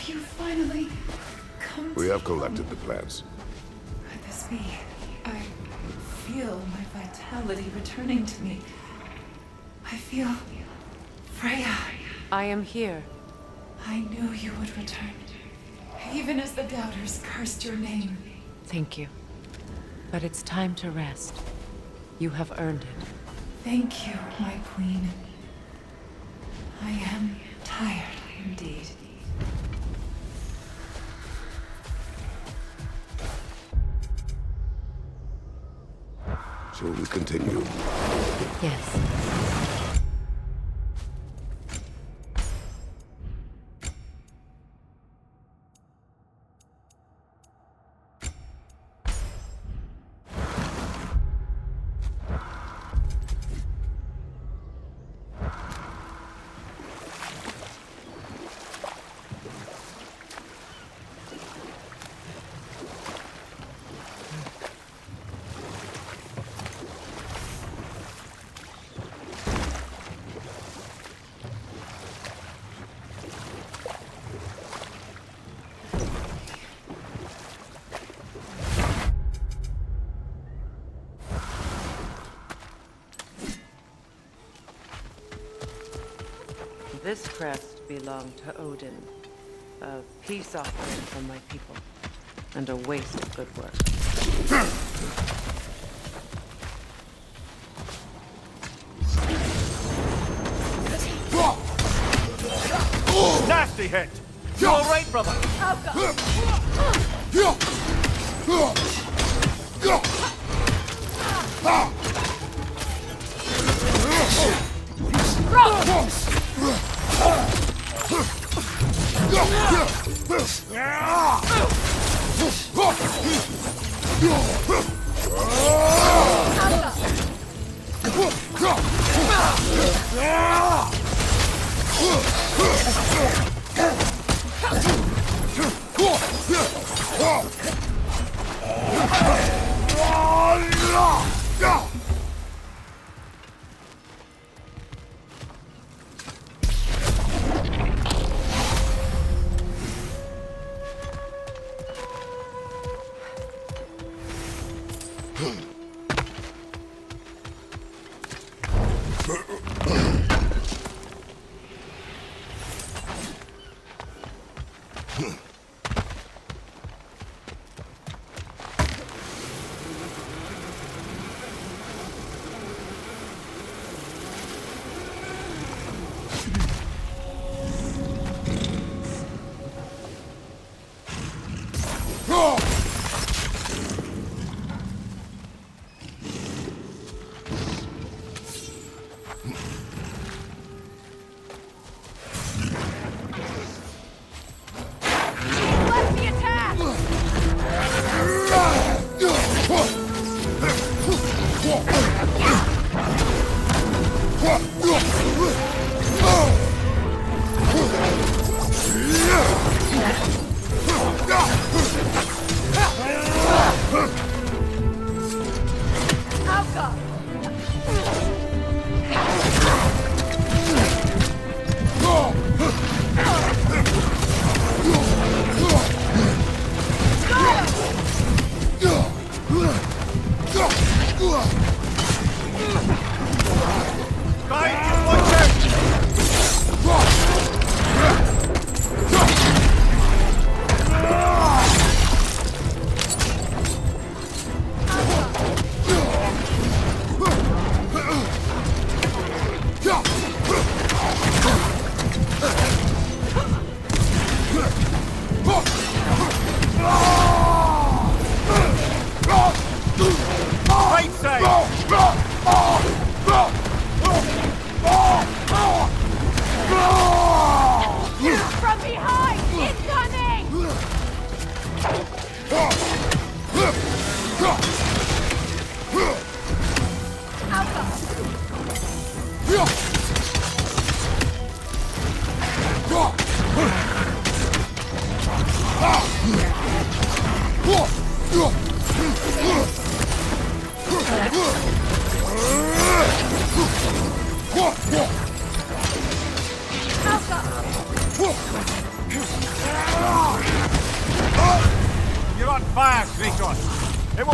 Have you finally come We to... have collected the plants. Could this be? I feel my vitality returning to me. I feel... Freya. I am here. I knew you would return. Even as the doubters cursed your name. Thank you. But it's time to rest. You have earned it. Thank you, my queen. I am tired indeed. Shall we continue? Yes. This crest belonged to Odin. A peace offering from my people. And a waste of good work. Nasty hit! You alright, brother?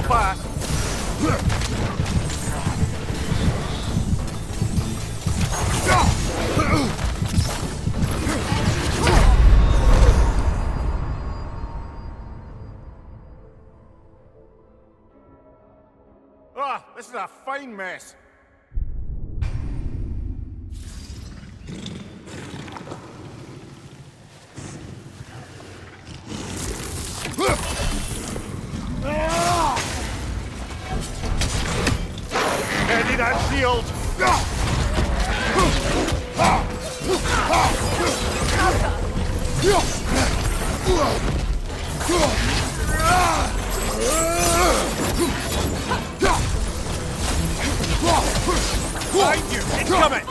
fast. Ah, this is a fine mess. Ready that shield! Behind you! Incoming!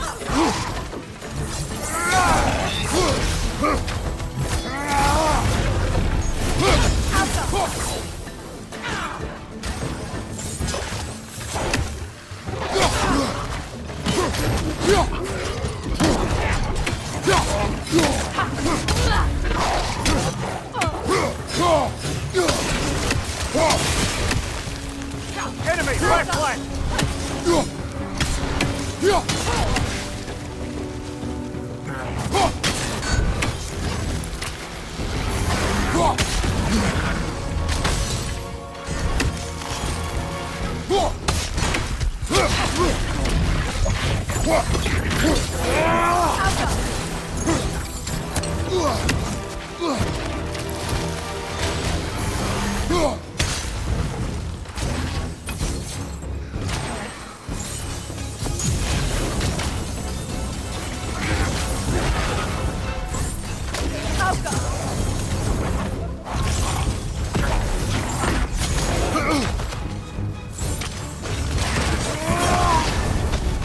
Enemy! Right flank!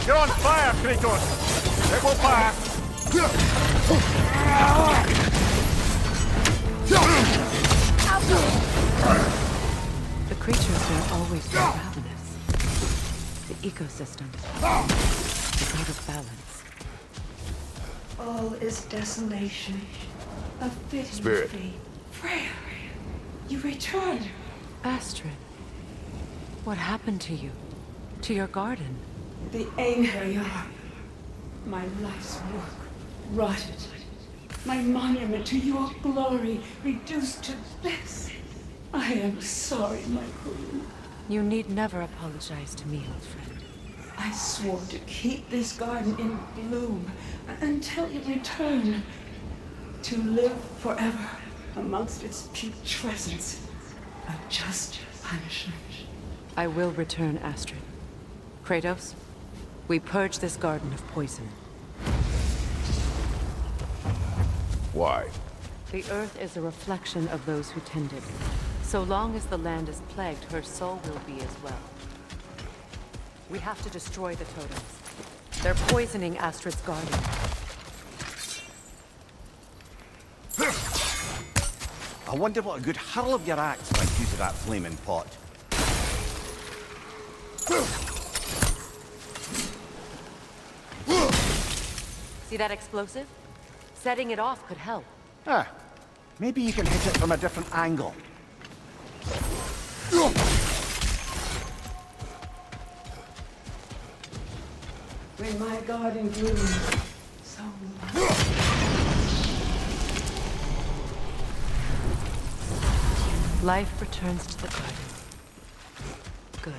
You're on fire, Kratos! It will pass! The creatures were always so ravenous. The ecosystem is out of balance. All is desolation. A fitting Spirit. fate. Freya, you returned. Astrid, what happened to you? To your garden? The anger, my life's work rotted. My monument to your glory reduced to this. I am sorry, my queen. You need never apologize to me, old friend. I swore to keep this garden in bloom until you return. To live forever amongst its putrescence. A just punishment. I will return, Astrid. Kratos, we purge this garden of poison. Why? The earth is a reflection of those who tend it. So long as the land is plagued, her soul will be as well. We have to destroy the totems. They're poisoning Astrid's garden. I wonder what a good hurl of your axe might do to that flaming pot. See that explosive? Setting it off could help. Ah, maybe you can hit it from a different angle. When my garden blooms, so much. Life returns to the garden. Good.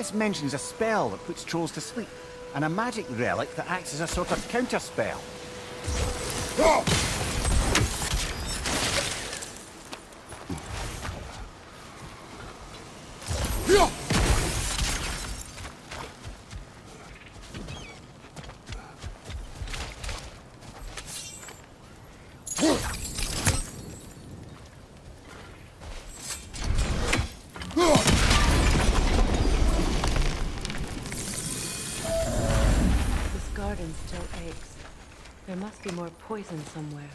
This mentions a spell that puts trolls to sleep, and a magic relic that acts as a sort of counter-spell. This garden still aches. There must be more poison somewhere.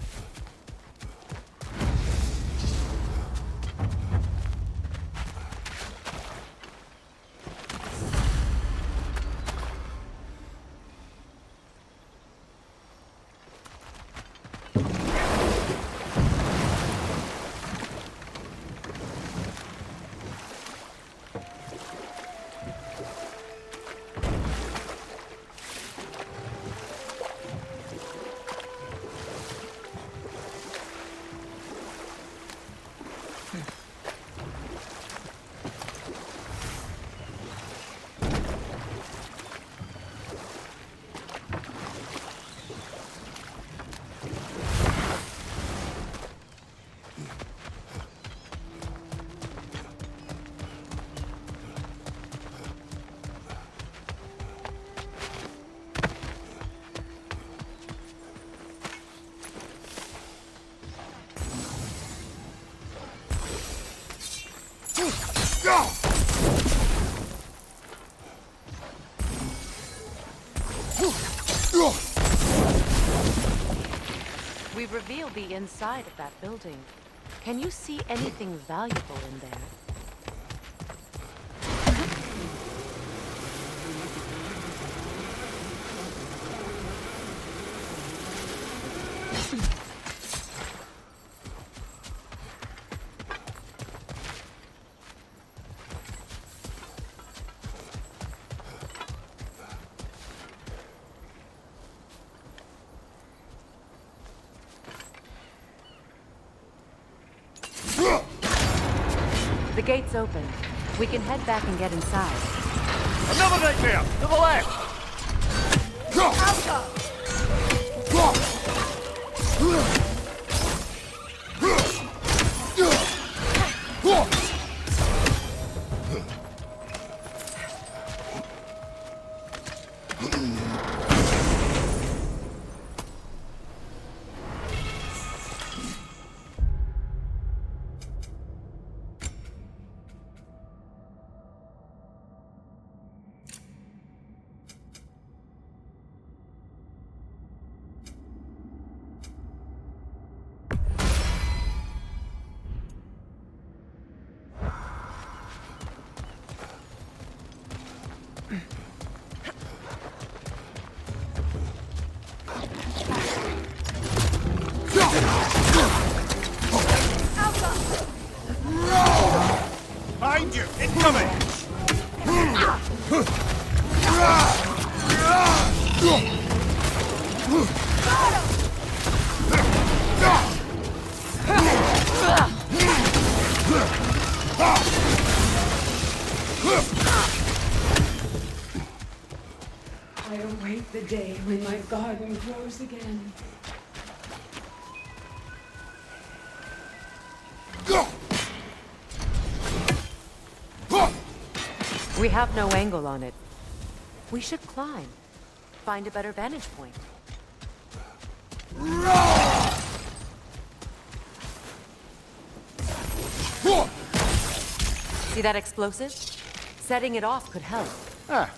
We've revealed the inside of that building. Can you see anything valuable in there? The gate's open. We can head back and get inside. Another nightmare! To the left! Behind you! Incoming! I await the day when my garden grows again. We have no angle on it. We should climb. Find a better vantage point. See that explosive? Setting it off could help. Ah,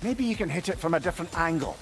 maybe you can hit it from a different angle.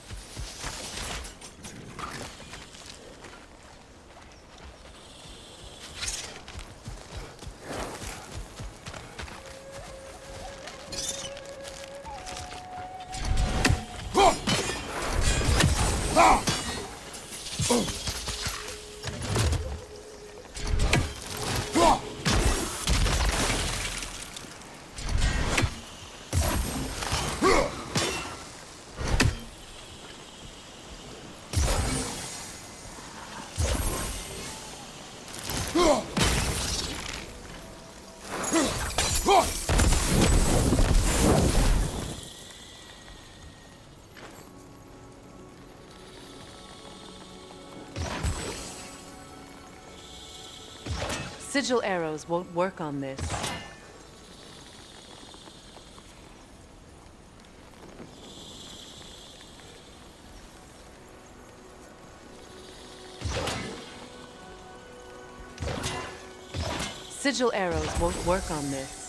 Sigil arrows won't work on this. Sigil arrows won't work on this.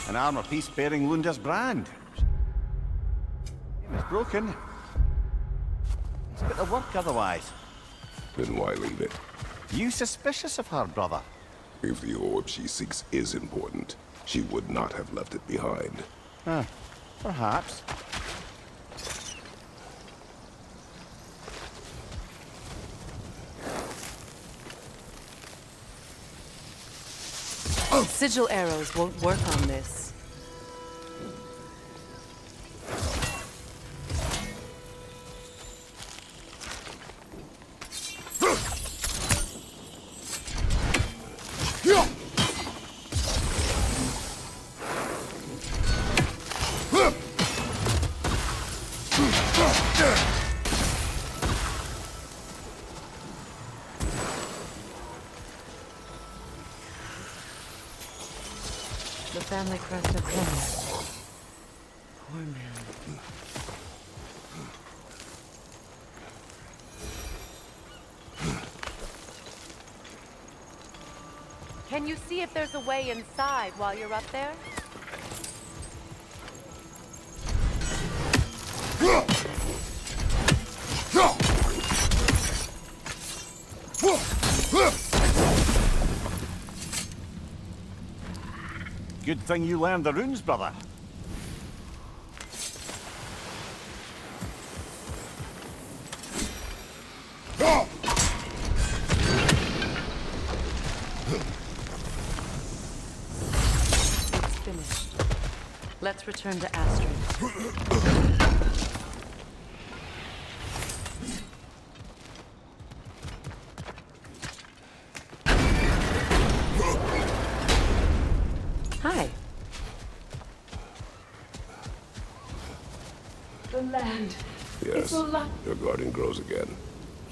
An armor piece bearing Lunda's brand. It's broken. It's a bit of work otherwise. Then why leave it? You suspicious of her, brother? If the orb she seeks is important, she would not have left it behind. Perhaps. Sigil arrows won't work on this. The family crest of Freyaaa. Poor man. Can you see if there's a way inside while you're up there? Good thing you learned the runes, brother. It's finished. Let's return to Astrid. Hi. The land. Yes, It's alive. your guardian grows again.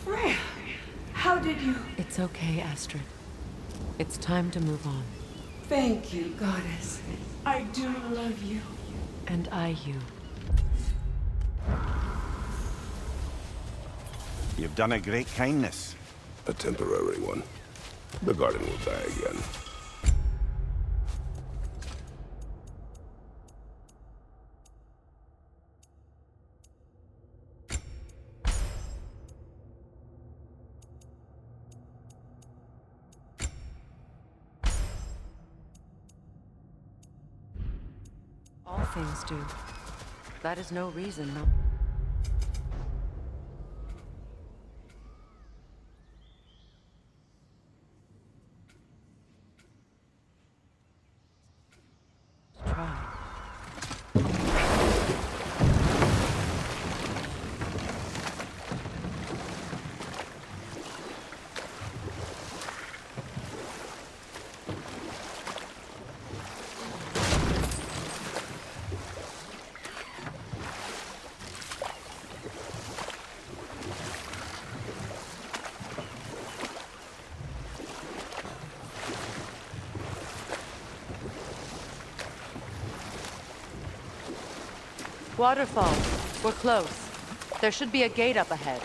Freya, how did you... It's okay, Astrid. It's time to move on. Thank you, goddess. I do love you. And I you. You've done a great kindness. A temporary one. The guardian will die again. All things do. That is no reason, no. Try. Waterfall. We're close. There should be a gate up ahead.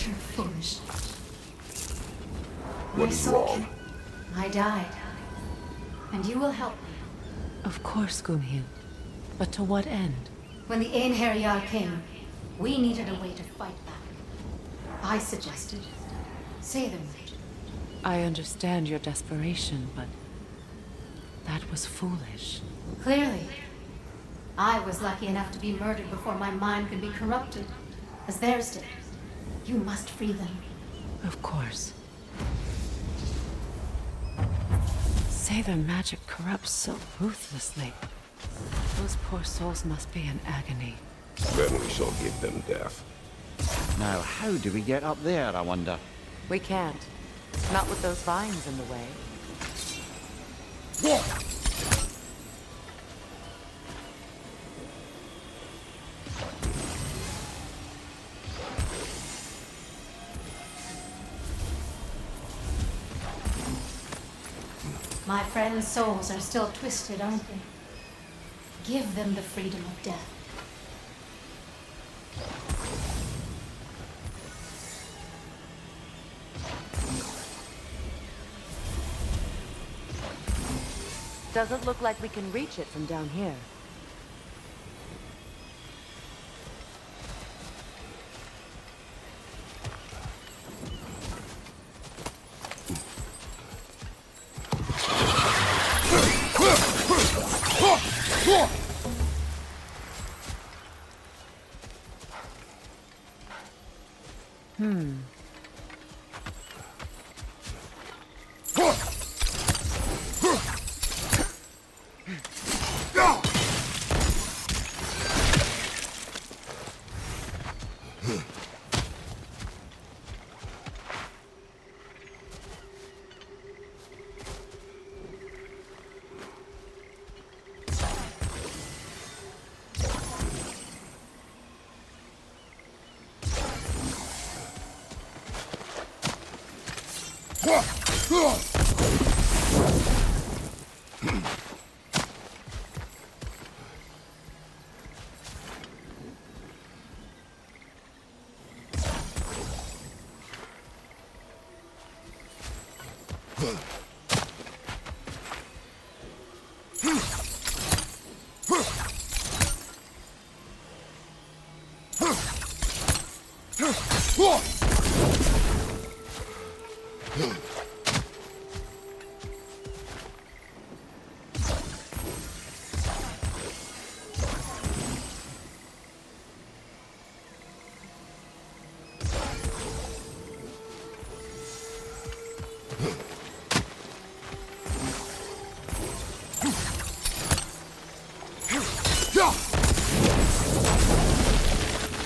too foolish. What My is soul wrong? I died. And you will help me. Of course, Gunhild. But to what end? When the Einherjar came, we needed a way to fight back. I suggested say their magic. I understand your desperation, but that was foolish. Clearly. I was lucky enough to be murdered before my mind could be corrupted, as theirs did. You must free them. Of course. Say their magic corrupts so ruthlessly. Those poor souls must be in agony. Then we shall give them death. Now, how do we get up there, I wonder? We can't. Not with those vines in the way. My friends' souls are still twisted, aren't they? Give them the freedom of death. Doesn't look like we can reach it from down here.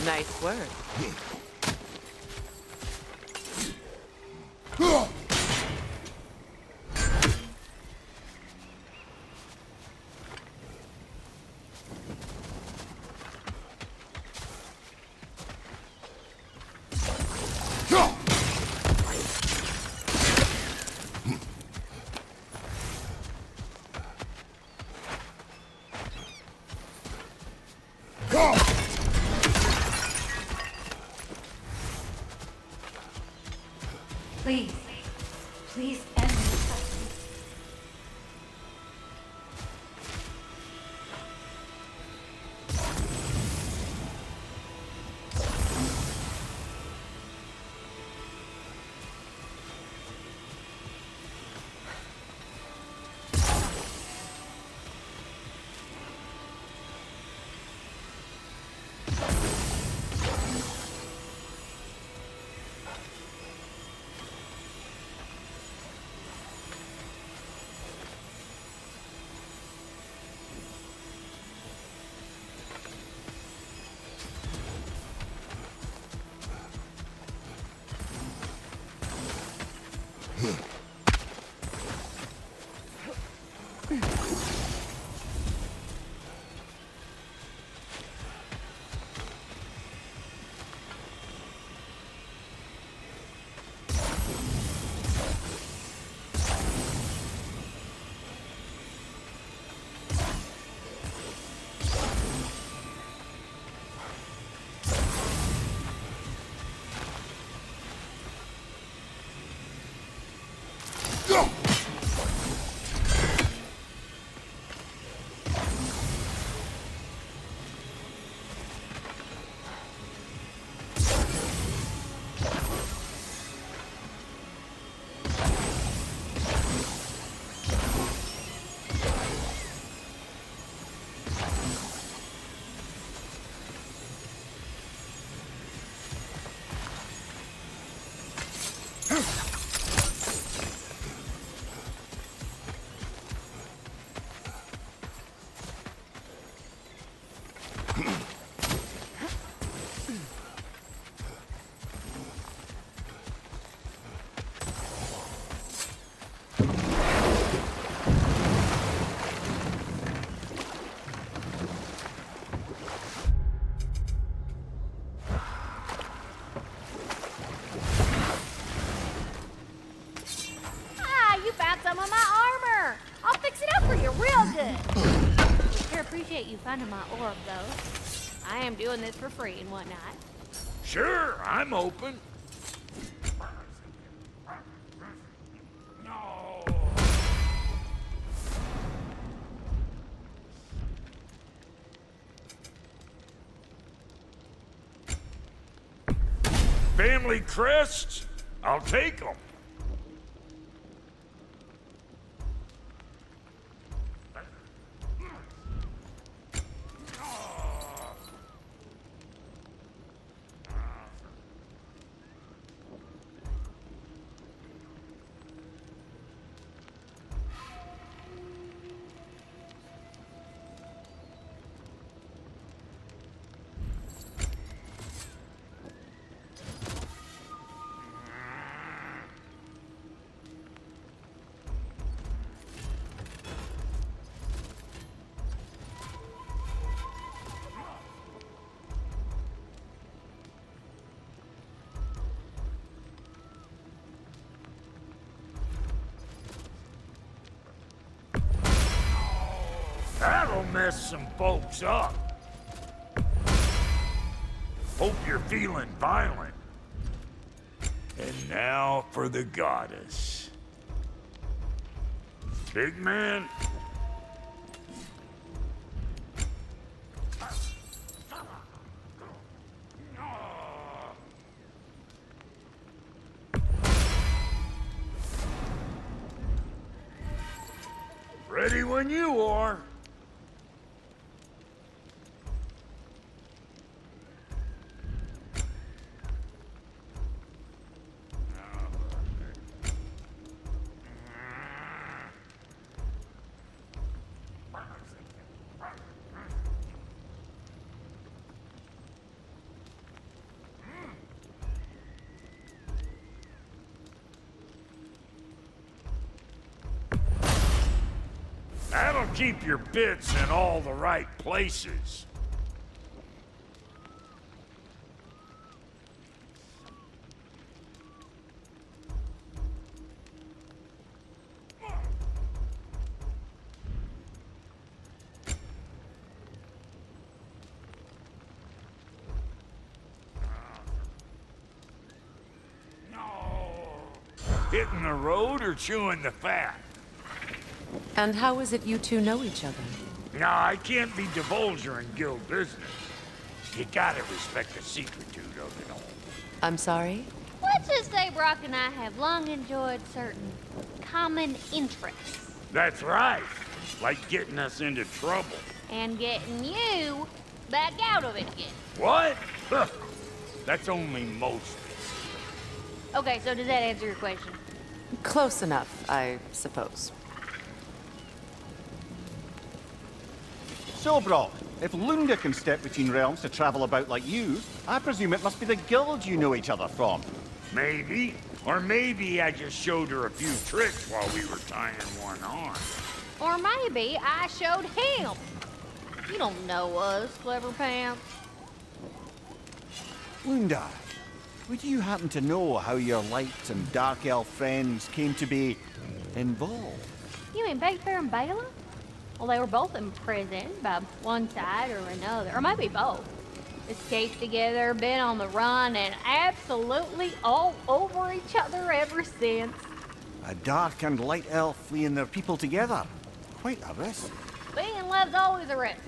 Nice work. Please. Please end this suffering. appreciate you finding my orb, though. I am doing this for free and whatnot. Sure, I'm open. Family crests? I'll take them. That'll mess some folks up. Hope you're feeling violent. And now for the goddess. Big man. Ready when you are. That'll keep your bits in all the right places. Hitting the road or chewing the fat? And how is it you two know each other? No, I can't be divulger in guild business. You gotta respect the secretude of it all. I'm sorry? Let's just say Brock and I have long enjoyed certain common interests. That's right. Like getting us into trouble. And getting you back out of it again. What? Huh. That's only most. Okay, so does that answer your question? Close enough, I suppose. So, Brock, if Lunda can step between realms to travel about like you, I presume it must be the guild you know each other from. Maybe. Or maybe I just showed her a few tricks while we were tying one on. Or maybe I showed him. You don't know us, Clever Pants. Lunda, would you happen to know how your light and dark elf friends came to be involved? You mean Big Bear and Bela? Well, they were both imprisoned by one side or another, or maybe both. Escaped together, been on the run, and absolutely all over each other ever since. A dark and light elf fleeing their people together. Quite a risk. Being in love's always a risk.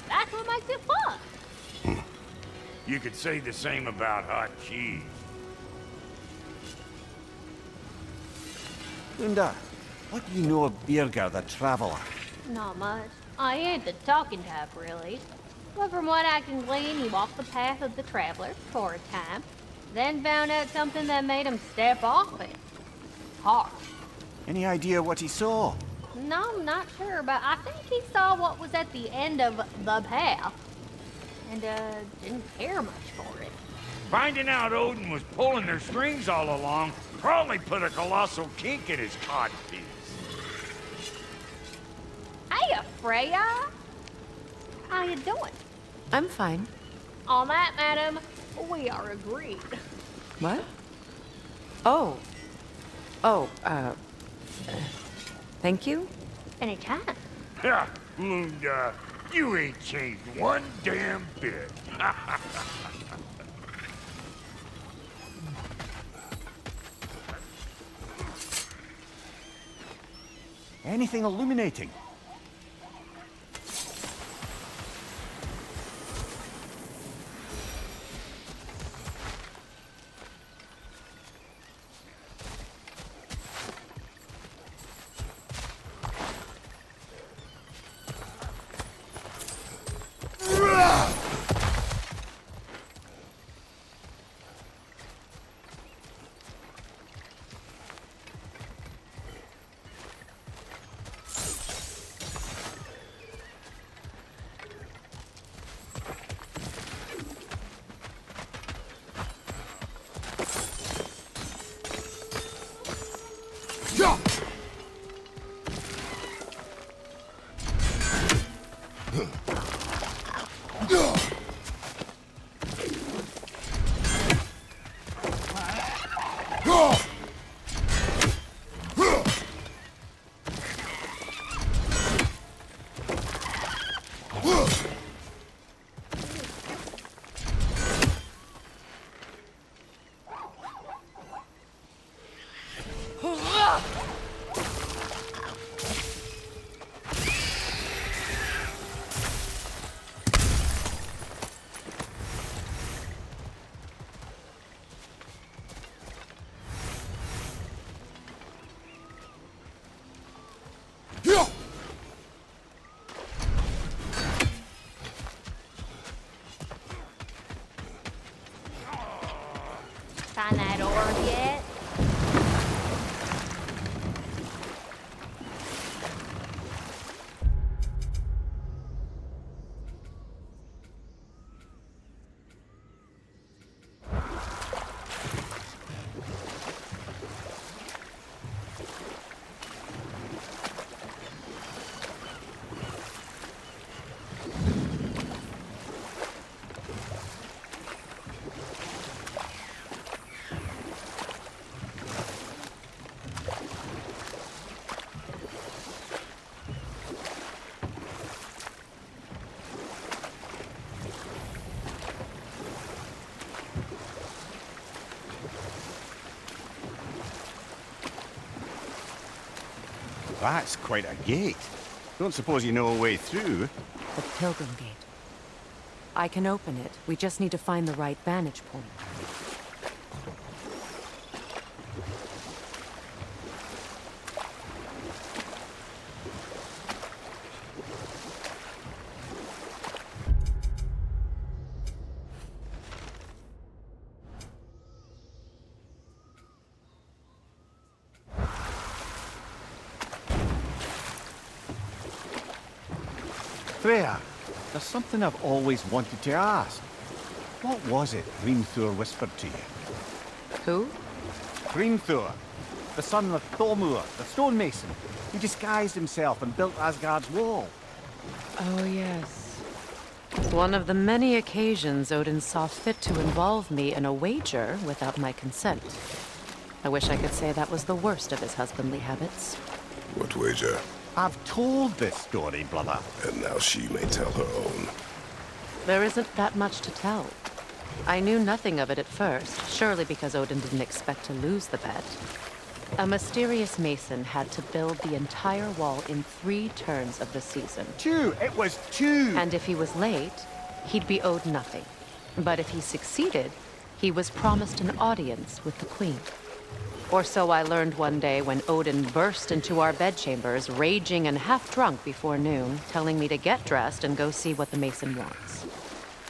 That's what makes it fun. You could say the same about hot cheese. Lunda, what do you know of Birger the Traveler? Not much. I ain't the talking type, really. But from what I can glean, he walked the path of the traveler for a time, then found out something that made him step off it. Hard. Any idea what he saw? No, I'm not sure, but I think he saw what was at the end of the path. And, didn't care much for it. Finding out Odin was pulling their strings all along probably put a colossal kink in his codpiece. Hey, Freyaaa! How you doing? I'm fine. On that, madam, we are agreed. What? Oh. Oh, thank you? Anytime. Yeah, Lunda. You ain't changed one damn bit. Anything illuminating? Find that orb yet? That's quite a gate. Don't suppose you know a way through? The Pilgrim Gate. I can open it. We just need to find the right vantage point. Freya, there's something I've always wanted to ask. What was it Hrimthur whispered to you? Who? Hrimthur, the son of Thormur, the stonemason, who disguised himself and built Asgard's wall. Oh, yes. One of the many occasions Odin saw fit to involve me in a wager without my consent. I wish I could say that was the worst of his husbandly habits. What wager? I've told this story, brother. And now she may tell her own. There isn't that much to tell. I knew nothing of it at first, surely because Odin didn't expect to lose the bet. A mysterious mason had to build the entire wall in 3 turns of the season. 2! It was 2! And if he was late, he'd be owed nothing. But if he succeeded, he was promised an audience with the queen. Or so I learned one day when Odin burst into our bedchambers, raging and half-drunk before noon, telling me to get dressed and go see what the mason wants.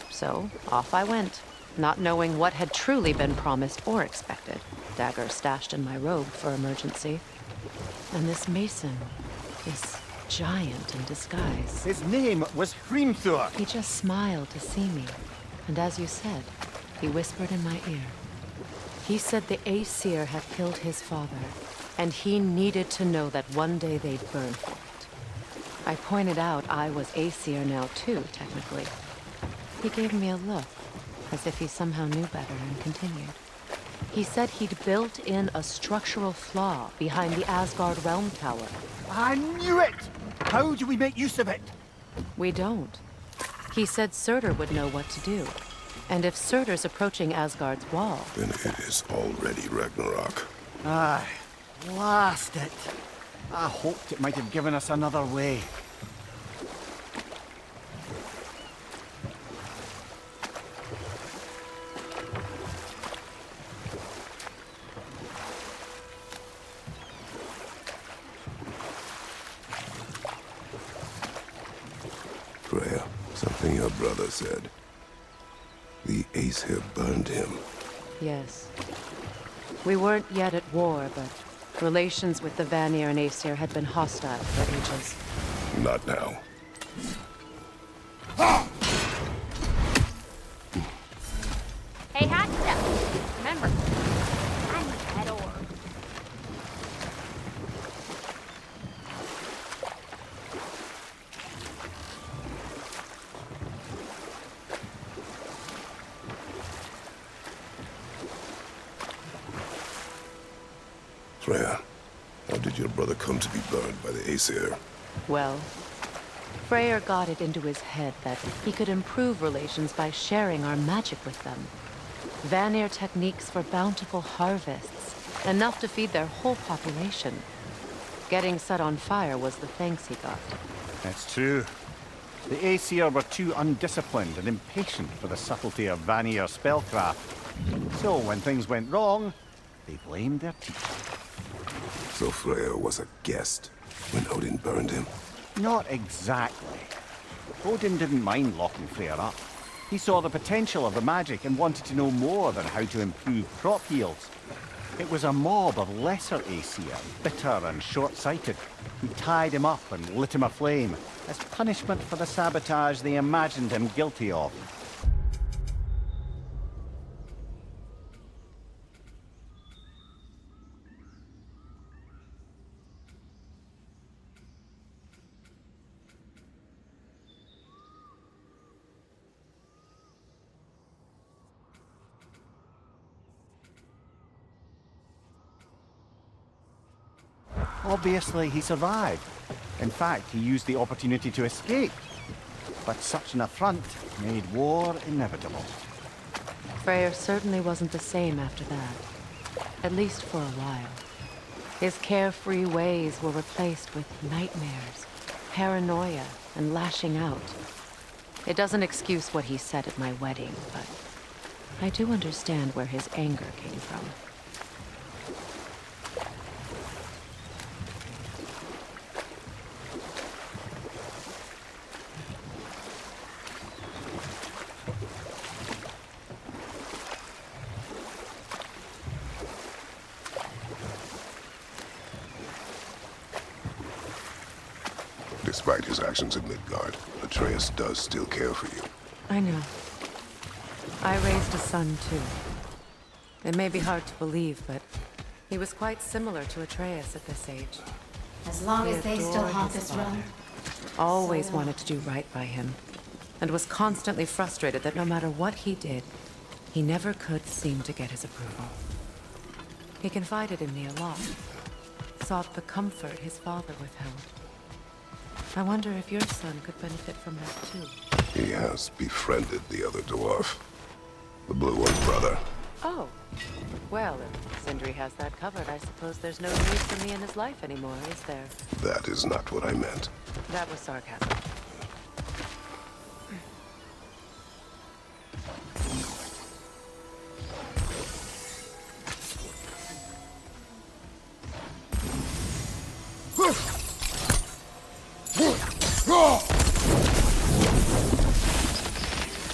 So, off I went, not knowing what had truly been promised or expected. Dagger stashed in my robe for emergency. And this mason, this giant in disguise. His name was Hrimthur. He just smiled to see me. And as you said, he whispered in my ear. He said the Aesir had killed his father, and he needed to know that one day they'd burn for it. I pointed out I was Aesir now too, technically. He gave me a look, as if he somehow knew better, and continued. He said he'd built in a structural flaw behind the Asgard Realm Tower. I knew it! How do we make use of it? We don't. He said Surtur would know what to do. And if Surtur's approaching Asgard's wall... Then it is already Ragnarok. Aye, blast it. I hoped it might have given us another way. Freya, something your brother said. The Aesir burned him. Yes. We weren't yet at war, but relations with the Vanir and Aesir had been hostile for ages. Not now. Hey, hot stuff. Remember, I need that orb. Freya, how did your brother come to be burned by the Aesir? Well, Freyr got it into his head that he could improve relations by sharing our magic with them. Vanir techniques for bountiful harvests, enough to feed their whole population. Getting set on fire was the thanks he got. That's true. The Aesir were too undisciplined and impatient for the subtlety of Vanir spellcraft. So when things went wrong, they blamed their teacher. So Freya was a guest when Odin burned him? Not exactly. Odin didn't mind locking Freyr up. He saw the potential of the magic and wanted to know more than how to improve crop yields. It was a mob of lesser Aesir, bitter and short-sighted, who tied him up and lit him aflame as punishment for the sabotage they imagined him guilty of. Obviously, he survived. In fact, he used the opportunity to escape. But such an affront made war inevitable. Freyr certainly wasn't the same after that. At least for a while. His carefree ways were replaced with nightmares, paranoia, and lashing out. It doesn't excuse what he said at my wedding, but I do understand where his anger came from. Despite his actions in Midgard, Atreus does still care for you. I know. I raised a son, too. It may be hard to believe, but he was quite similar to Atreus at this age. As long He as they still adored haunt his this realm. Always So- wanted to do right by him, and was constantly frustrated that no matter what he did, he never could seem to get his approval. He confided in me a lot, sought the comfort his father withheld. I wonder if your son could benefit from that too. He has befriended the other dwarf. The blue one's brother. Oh. Well, if Sindri has that covered, I suppose there's no need for me in his life anymore, is there? That is not what I meant. That was sarcasm.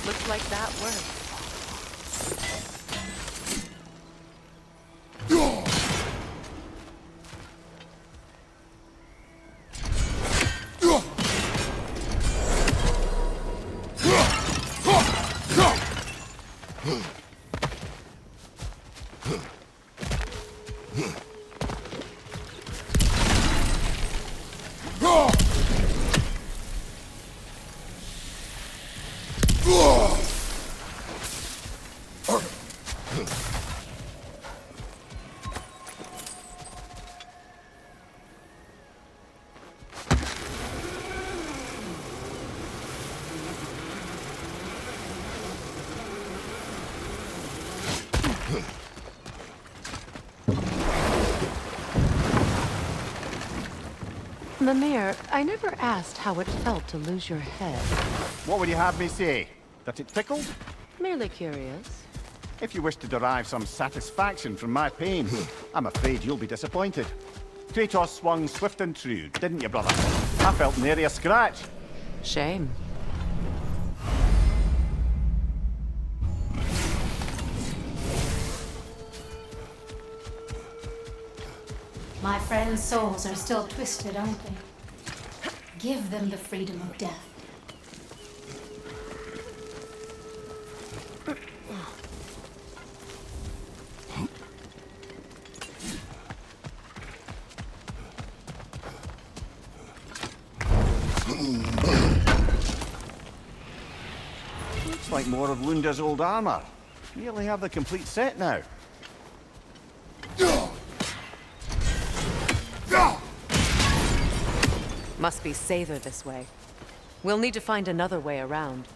Looks like that worked. Mimir, I never asked how it felt to lose your head. What would you have me say? That it tickled? Merely curious. If you wish to derive some satisfaction from my pain, I'm afraid you'll be disappointed. Kratos swung swift and true, didn't you, brother? I felt nary a scratch. Shame. My friends' souls are still twisted, aren't they? Give them the freedom of death. Looks like more of Lunda's old armor. Nearly have the complete set now. Must be safer this way. We'll need to find another way around.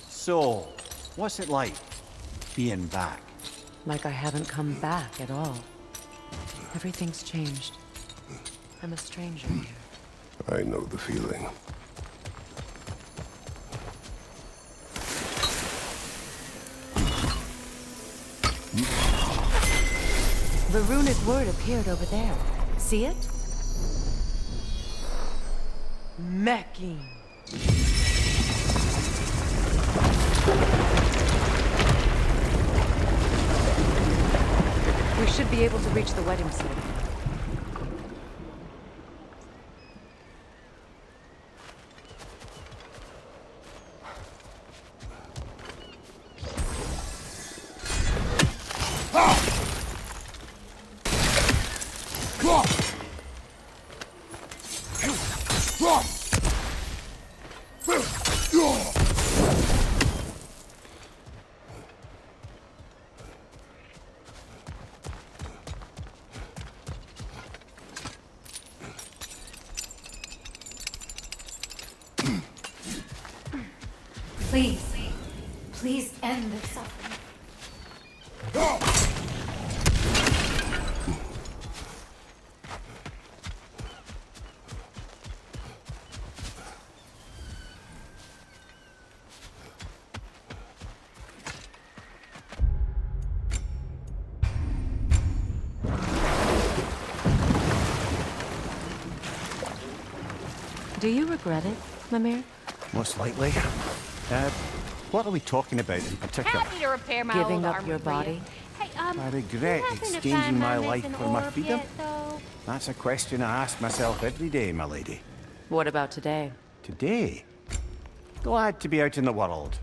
So, what's it like, being back? Like I haven't come back at all. Everything's changed. I'm a stranger here. I know the feeling. The runic word appeared over there. See it? Mecking. We should be able to reach the wedding site. Please, please end this suffering. Do you regret it, Mimir? Most likely. What are we talking about in particular? Happy to repair my Giving old up armor your for you. body? Hey, I regret you happen to exchanging find my my life missing for my orb freedom? yet, though? That's a question I ask myself every day, my lady. What about today? Today? Glad to be out in the world.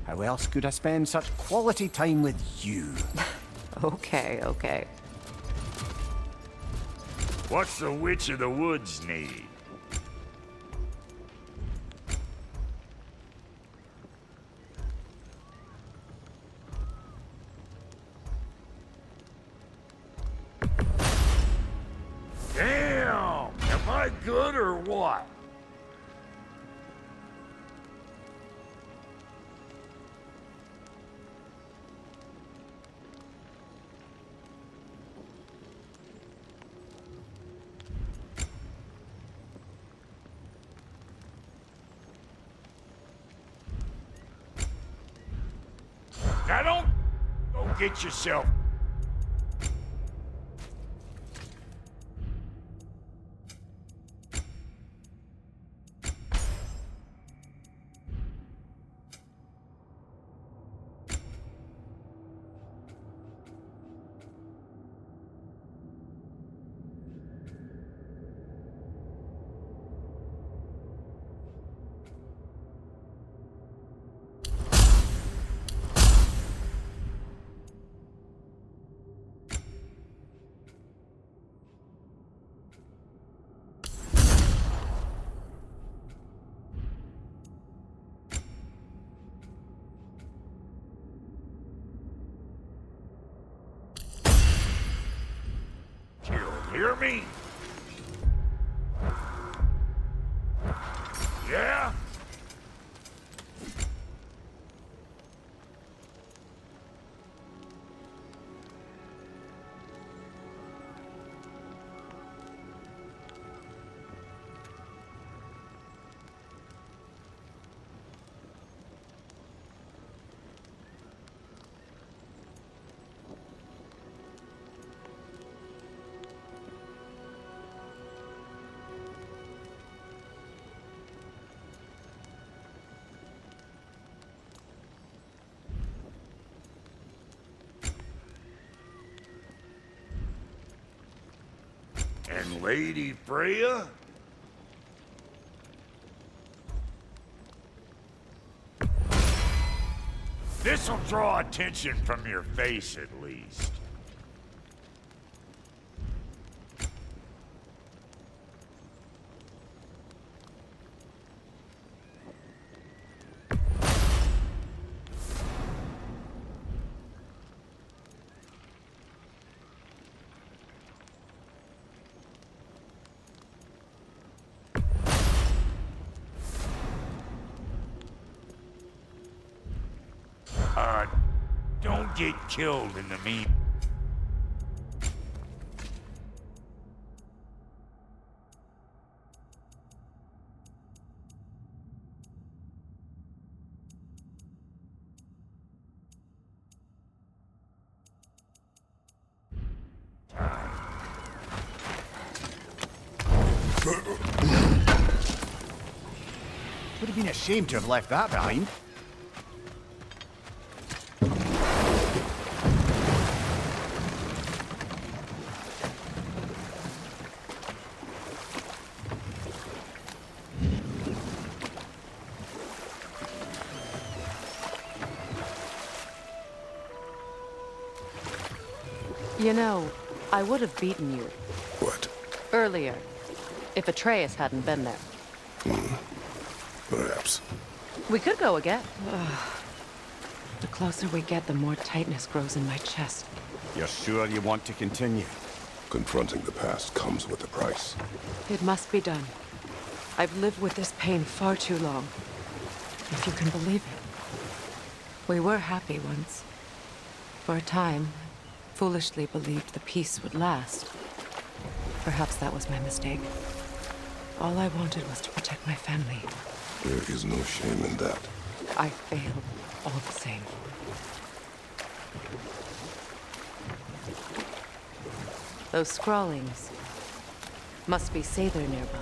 How else could I spend such quality time with you? Okay, okay. What's the Witch of the Woods need? good or what? Now don't go get yourself. Hear me? Yeah? And Lady Freya? This'll draw attention from your face, at least. Don't get killed in the mean. Would have been a shame to have left that behind. You know, I would have beaten you What? earlier if Atreus hadn't been there. Perhaps. We could go again. The closer we get, the more tightness grows in my chest. You're sure you want to continue? Confronting the past comes with a price. It must be done. I've lived with this pain far too long. If you can believe it. We were happy once. For a time, foolishly believed the peace would last. Perhaps that was my mistake. All I wanted was to protect my family. There is no shame in that. I failed all the same. Those scrawlings must be Sather nearby.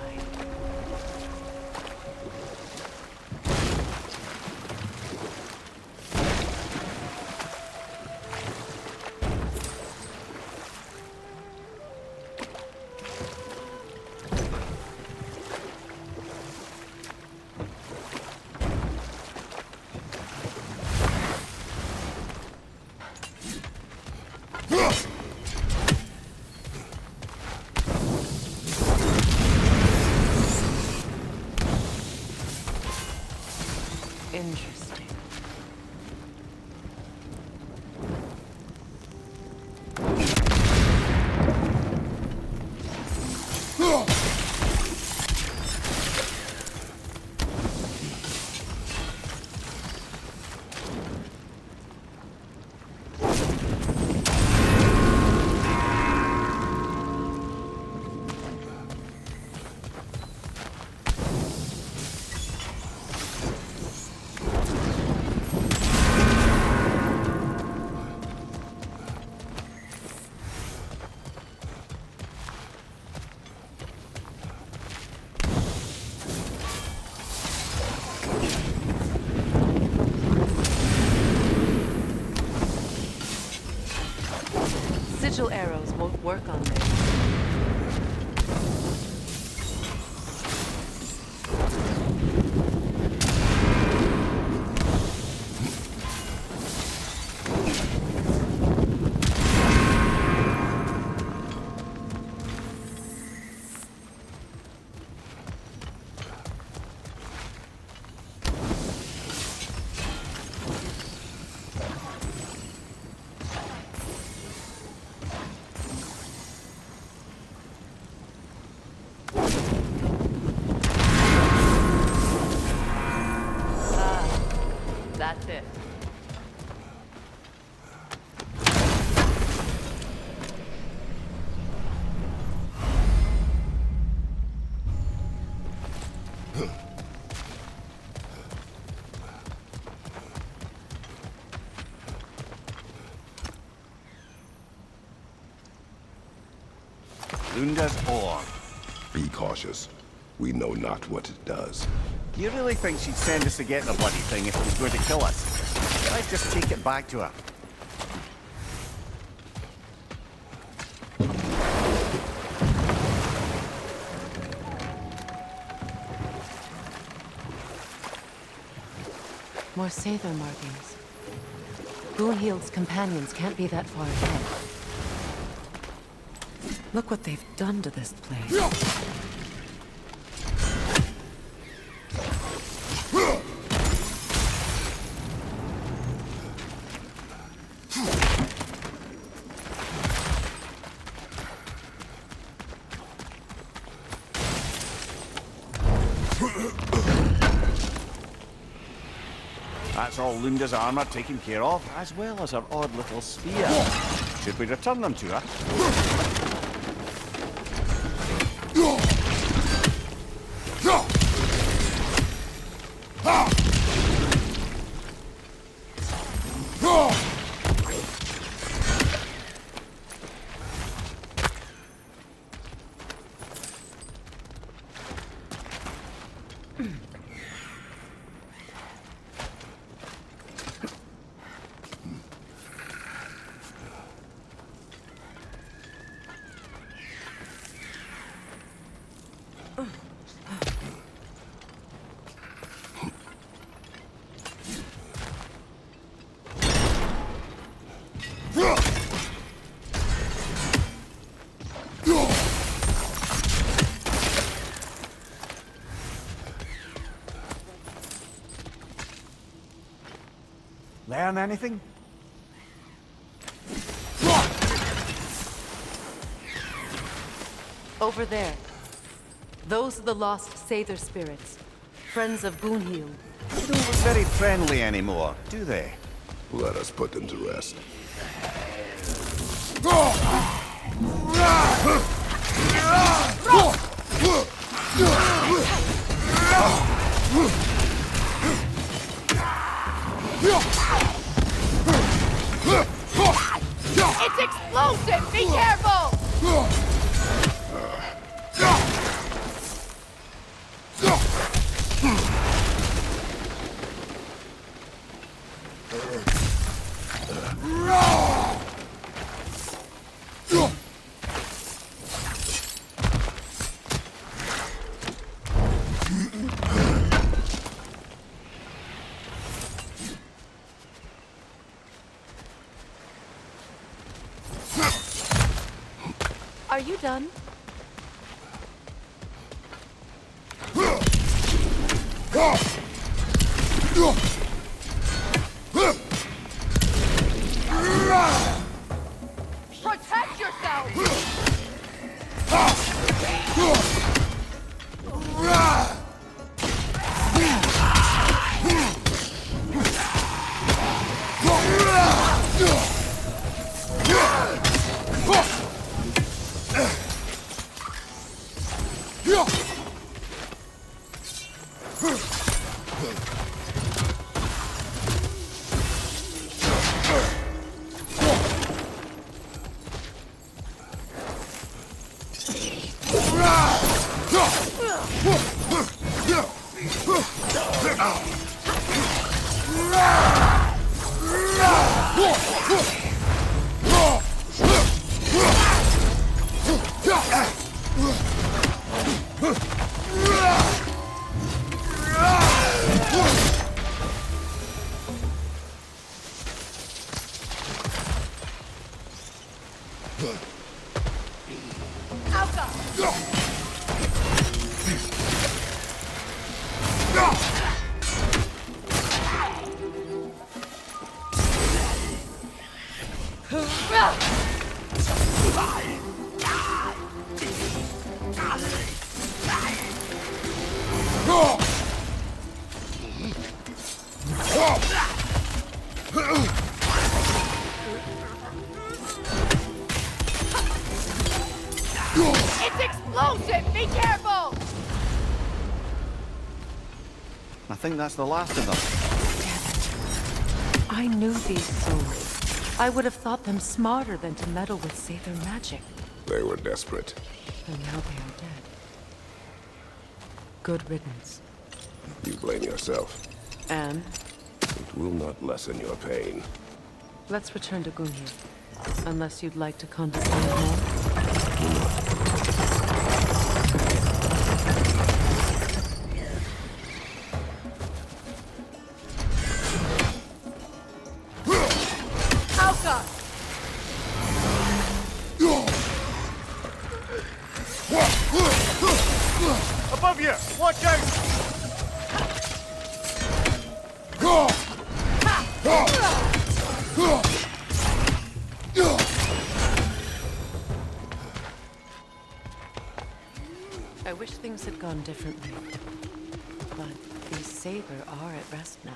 Sigil arrows won't work on this. That's it. Lunda's ore. Be cautious. We know not what it does. You really think she'd send us to get the bloody thing if it was going to kill us? Let's just take it back to her. More Sather markings. Gunhild's companions can't be that far ahead. Look what they've done to this place. That's all Lunda's armor taken care of, as well as her odd little spear. Should we return them to her? Learn anything? Over there. Those are the lost Sather spirits. Friends of Gunhild. They don't look very friendly anymore, do they? Let us put them to rest. It's explosive! Be careful! Are you done? Protect yourself! It's explosive! Be careful! I think that's the last of them. I knew these souls. I would have thought them smarter than to meddle with Sather magic. They were desperate. And now they are dead. Good riddance. You blame yourself. And It will not lessen your pain. let's return to Gunhir. Unless you'd like to contemplate more. Above you! Watch out! I wish things had gone differently. But these Saber are at rest now.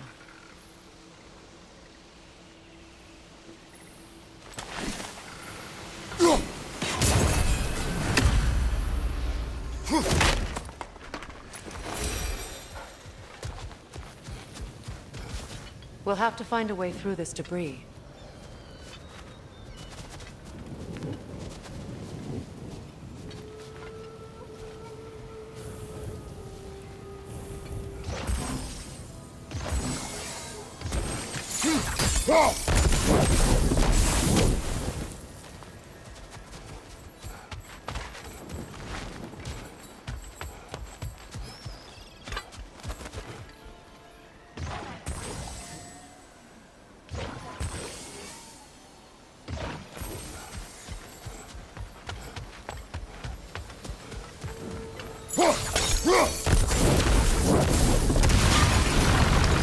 We'll have to find a way through this debris.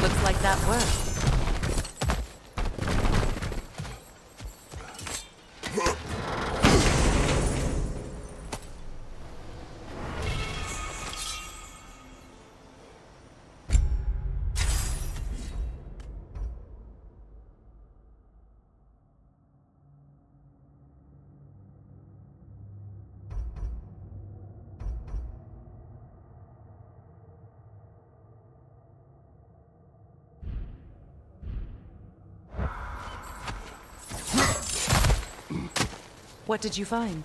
Looks like that worked. What did you find?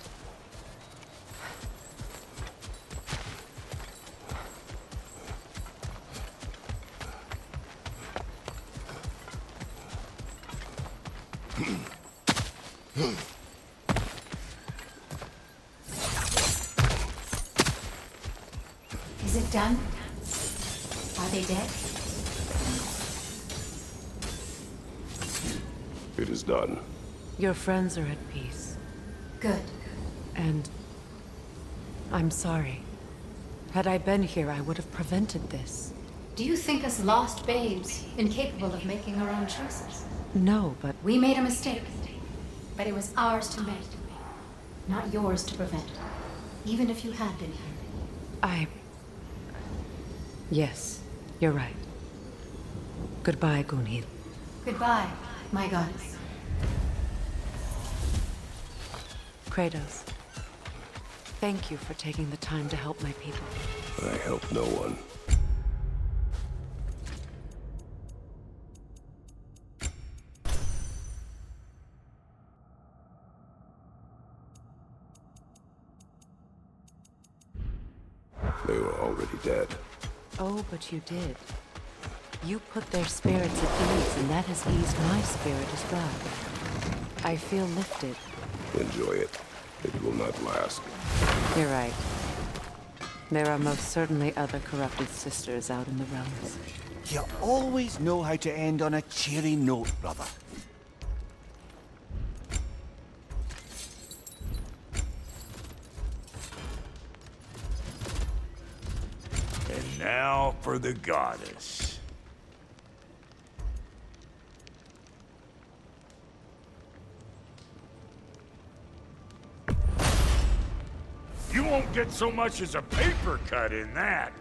Is it done? Are they dead? It is done. Your friends are at peace. Good. And I'm sorry. Had I been here, I would have prevented this. Do you think us lost babes, incapable of making our own choices? No, but We made a mistake, but it was ours to make, not yours to prevent. Even if you had been here. Yes, you're right. Goodbye, Gunhil. Goodbye, my goddess. Kratos. Thank you for taking the time to help my people. I help no one. They were already dead. Oh, but you did. You put their spirits at ease, and that has eased my spirit as well. I feel lifted. Enjoy it. It will not last. You're right. There are most certainly other corrupted sisters out in the realms. You always know how to end on a cheery note, brother. Now for the goddess. You won't get so much as a paper cut in that.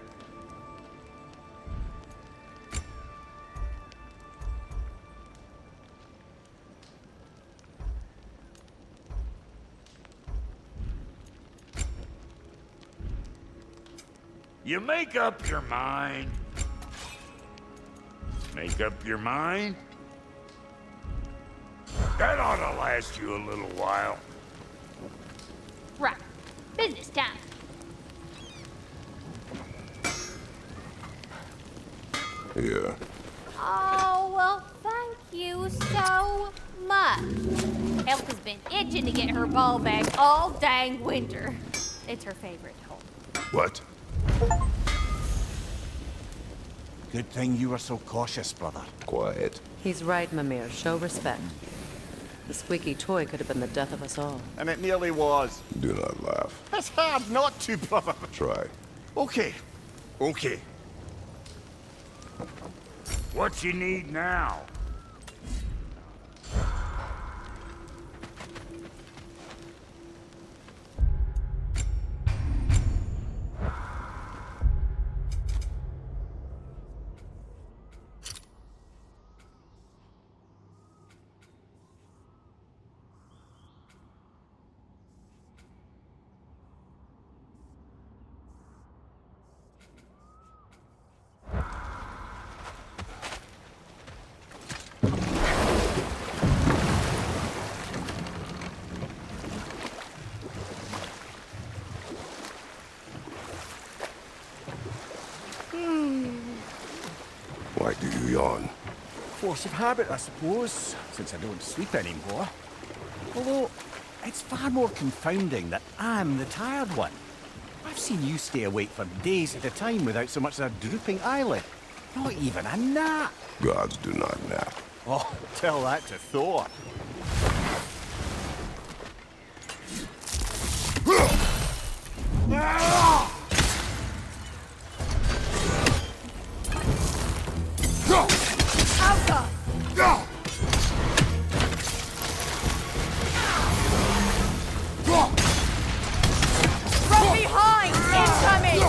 You make up your mind. Make up your mind. That ought to last you a little while. Right. Business time. Here. Oh, well, thank you so much. Elf has been itching to get her ball back all dang winter. It's her favorite hole. What? Good thing you were so cautious, brother. Quiet. He's right, Mimir. Show respect. The squeaky toy could have been the death of us all. And it nearly was. Do not laugh. It's hard not to, brother. Try. Okay. Okay. What you need now? Why do you yawn? Force of habit, I suppose, since I don't sleep anymore. Although, it's far more confounding that I'm the tired one. I've seen you stay awake for days at a time without so much as a drooping eyelid. Not even a nap. Gods do not nap. Oh, tell that to Thor. From behind! Incoming!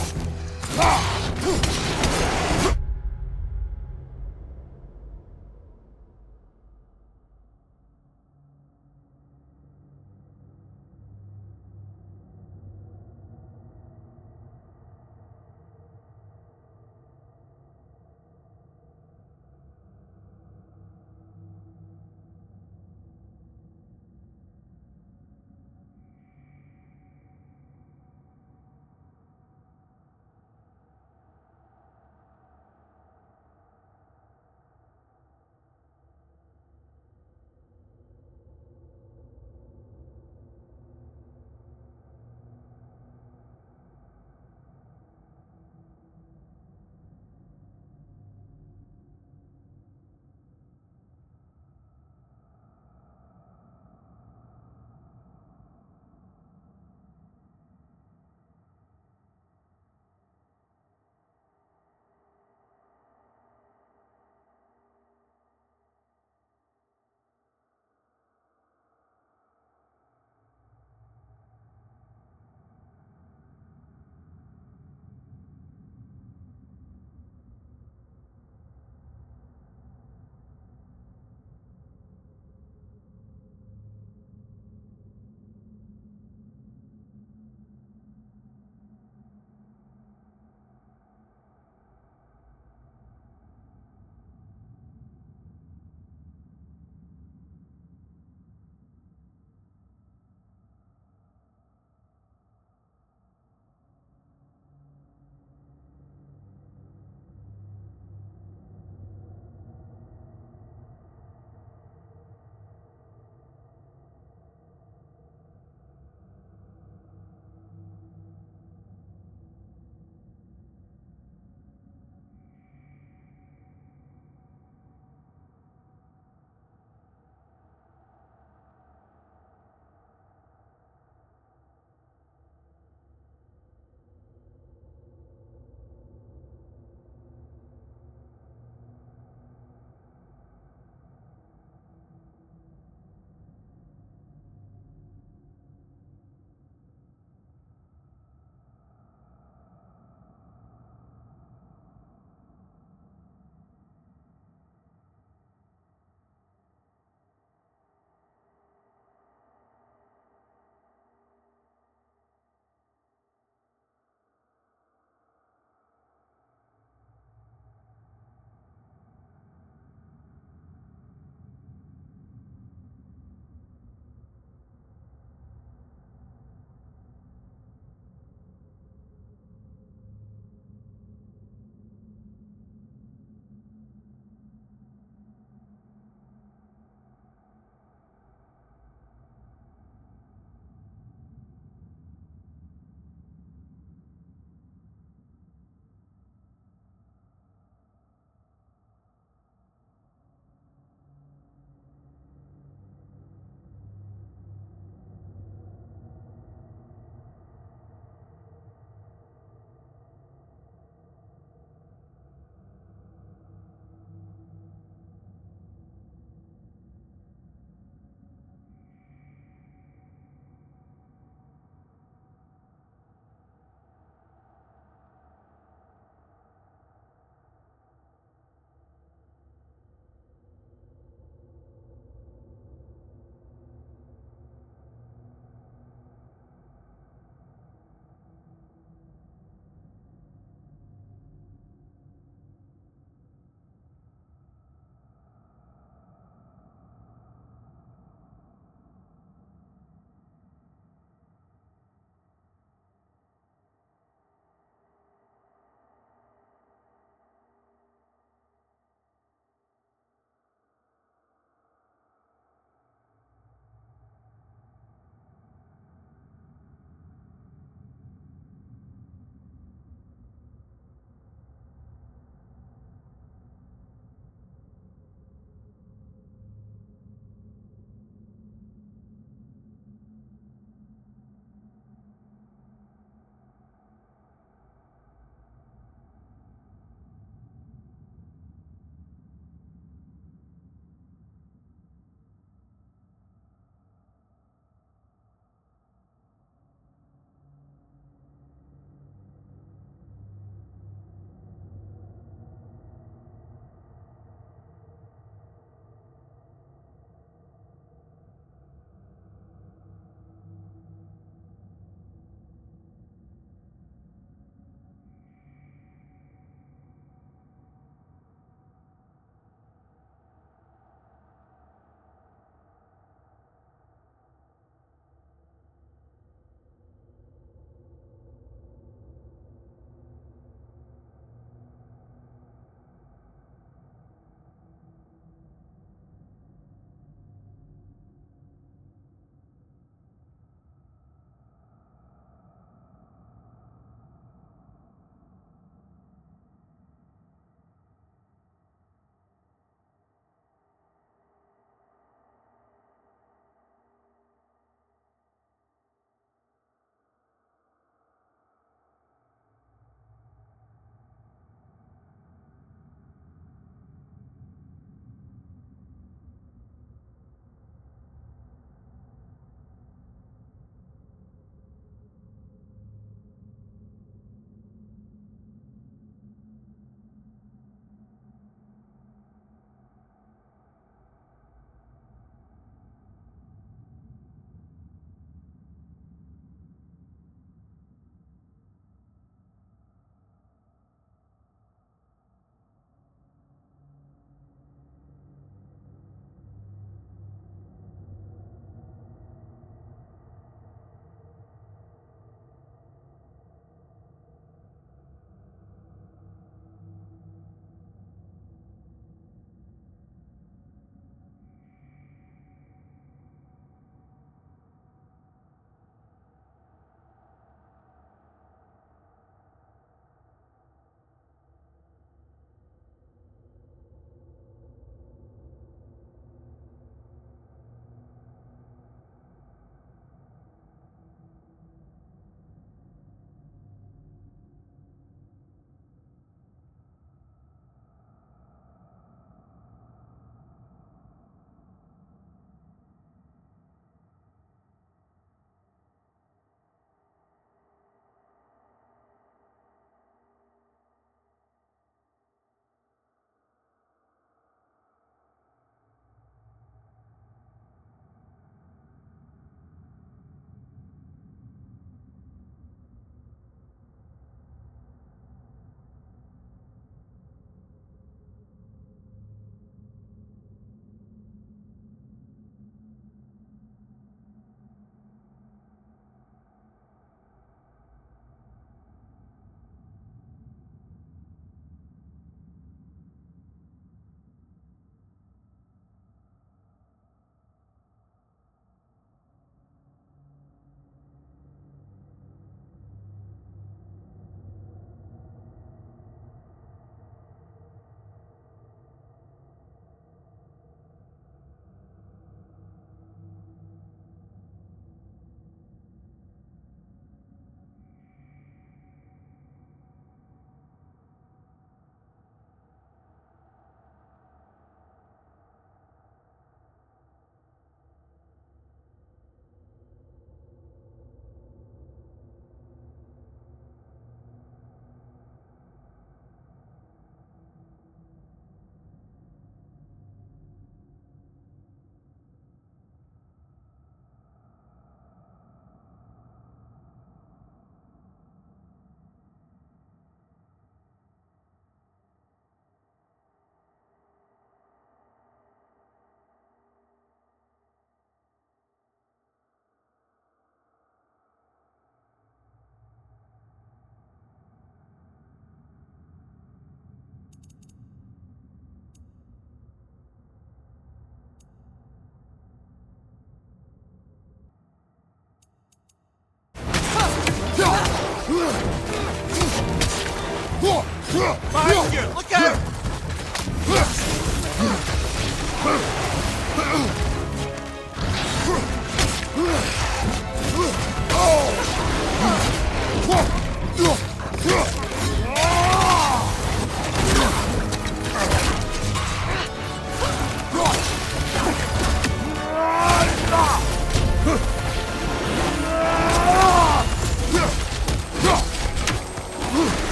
Behind you! Look out!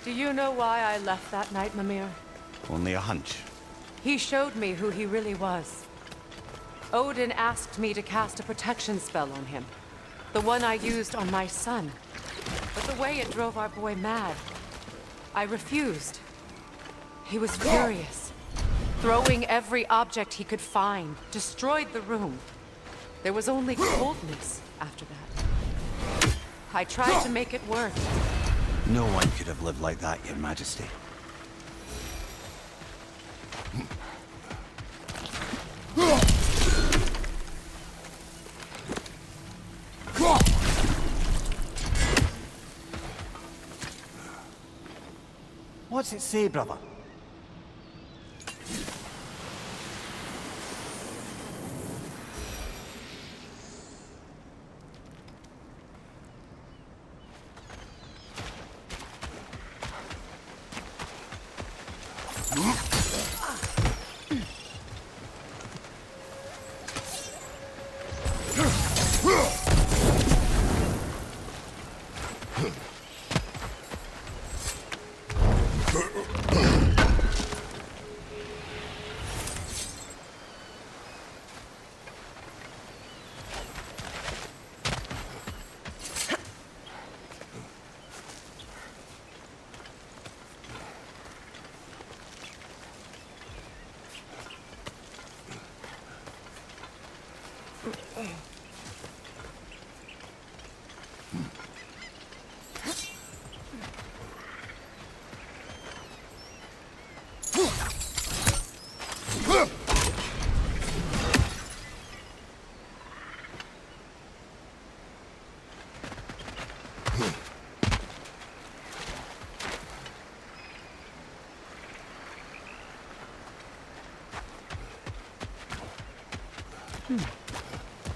Do you know why I left that night, Mimir? Only a hunch. He showed me who he really was. Odin asked me to cast a protection spell on him. The one I used on my son. But the way it drove our boy mad, I refused. He was furious, throwing every object he could find, destroyed the room. There was only coldness after that. I tried to make it work. No one could have lived like that, Your Majesty. What's it say, brother?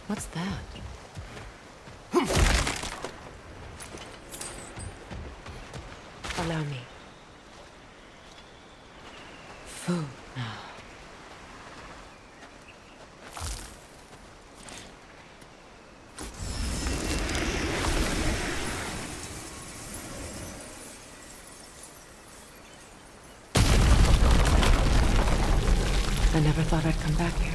What's that? Allow me. Food now. Never thought I'd come back here.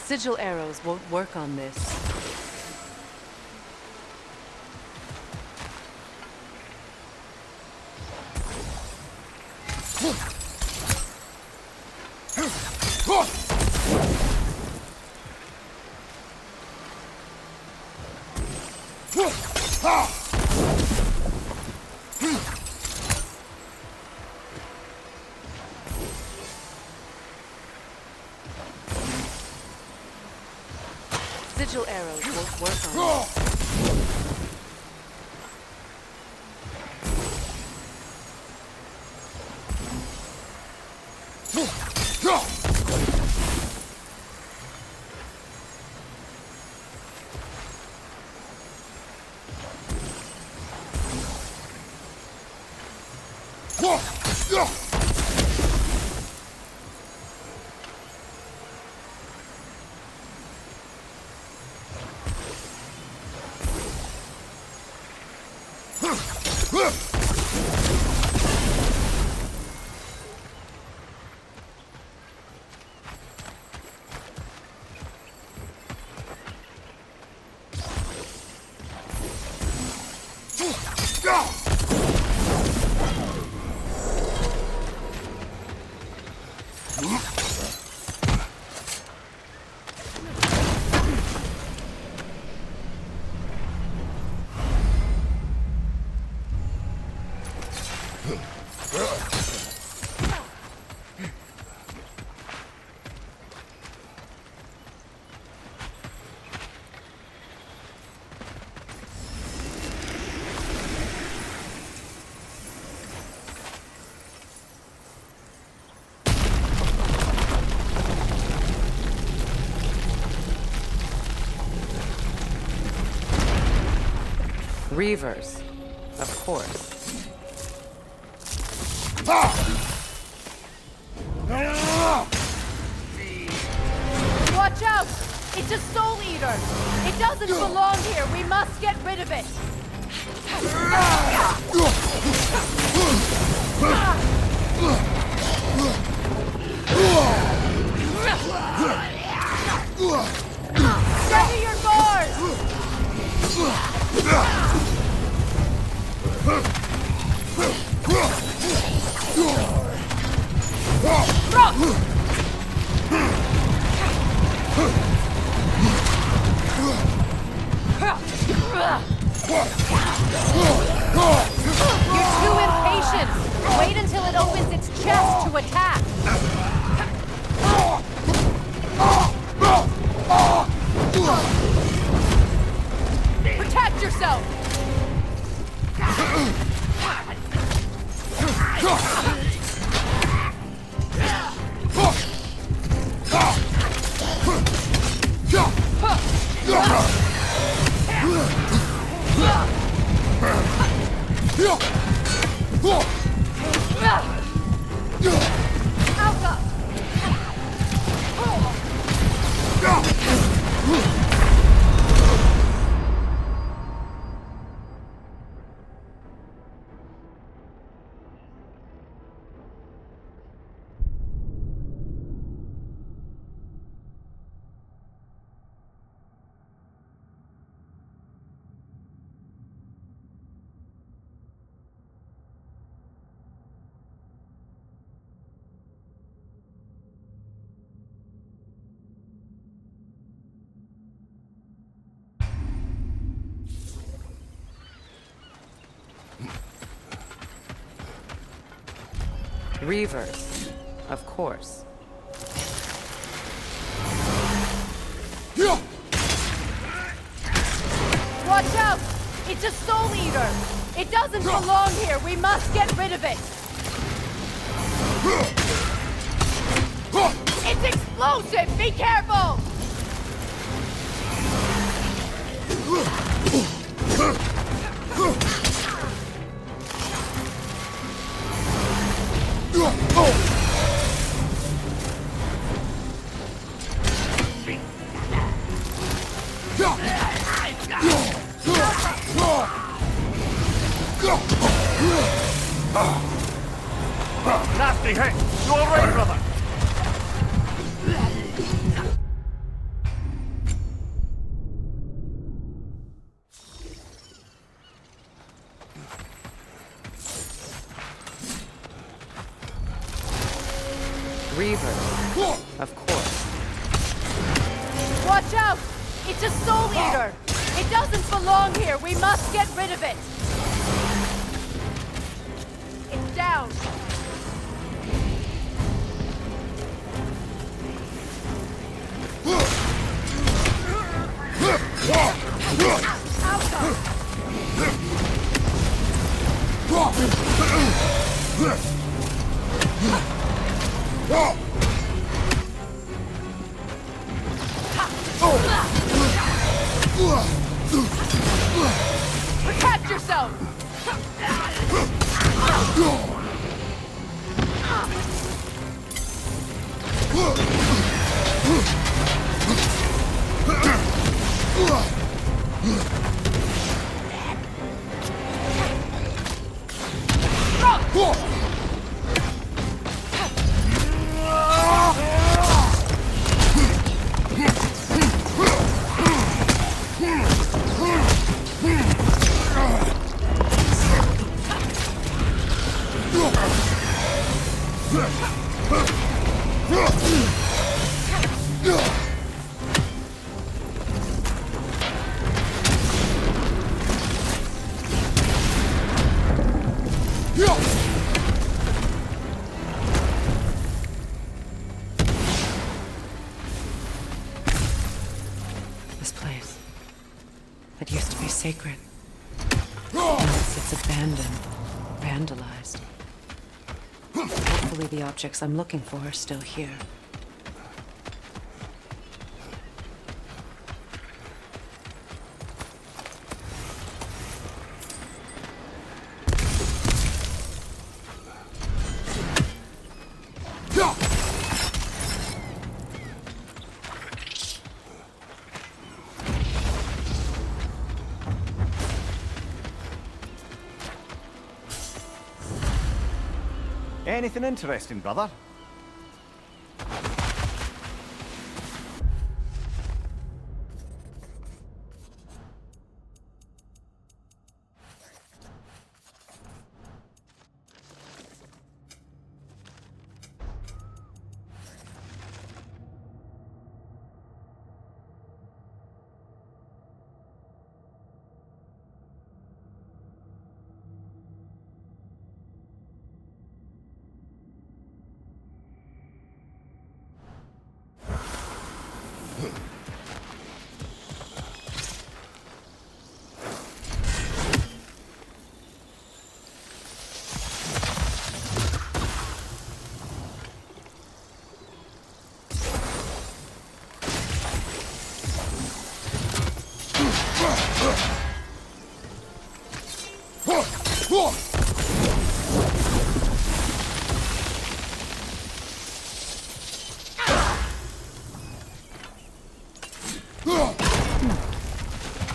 Sigil arrows won't work on this. Sigil arrows won't work on this. Reavers, of course. Watch out! It's a soul eater! It doesn't belong here! We must get rid of it! Steady your guard! You're too impatient! Wait until it opens its chest to attack! Protect yourself! Alpha! Reavers, of course. Watch out! It's a soul eater! It doesn't belong here! We must get rid of it! It's explosive! Be careful! Nasty hit! You all right, brother? Reavers. Of course. Watch out! It's a soul eater! It doesn't belong here! We must get rid of it! It's down! Protect yourself! This place. It used to be sacred. Now it sits abandoned, vandalized. Hopefully the objects I'm looking for are still here. Anything interesting, brother?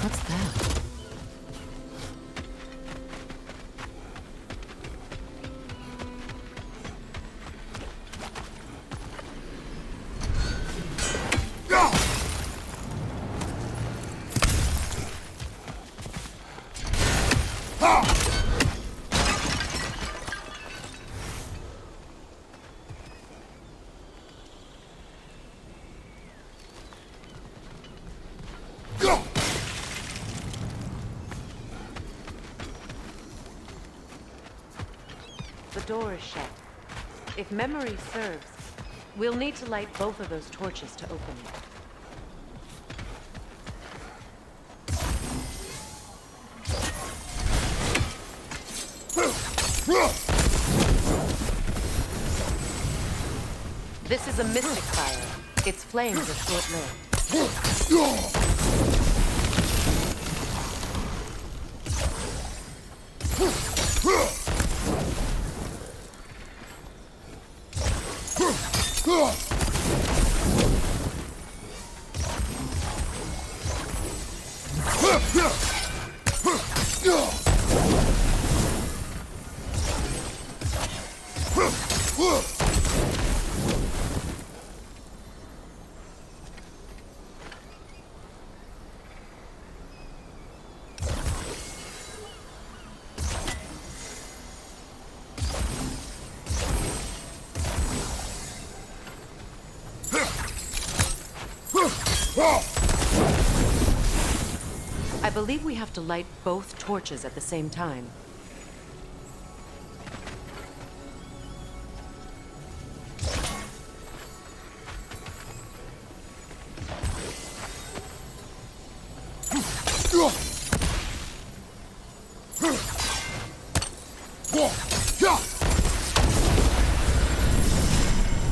What's that? The door is shut. If memory serves, we'll need to light both of those torches to open it. This is a mystic fire. Its flames are short-lived. I believe we have to light both torches at the same time.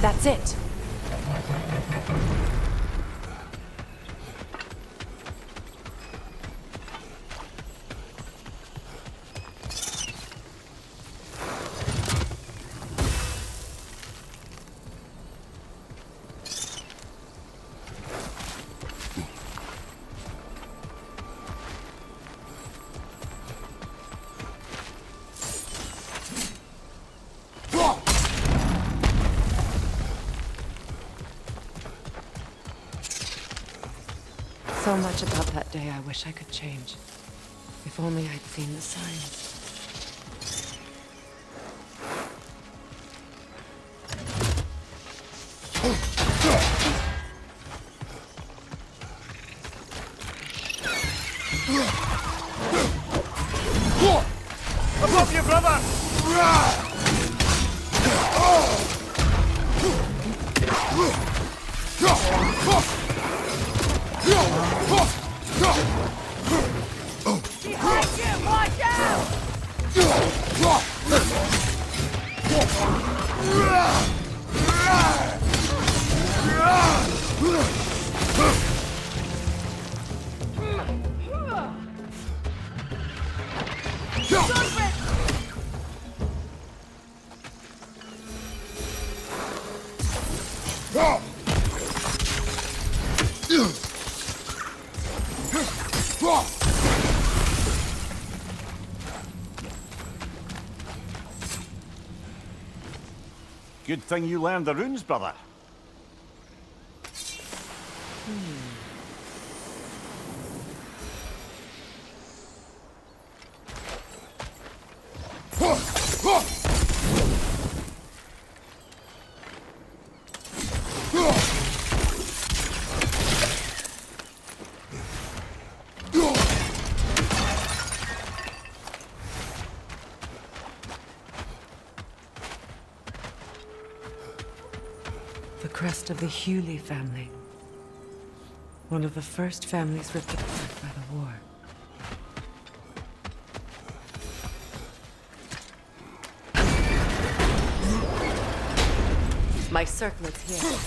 That's it. So much about that day I wish I could change. If only I'd seen the signs. Above you, brother! Behind you! Watch out! Good thing you learned the runes, brother. The crest of the Hewley family. One of the first families ripped apart by the war. My circlet's here.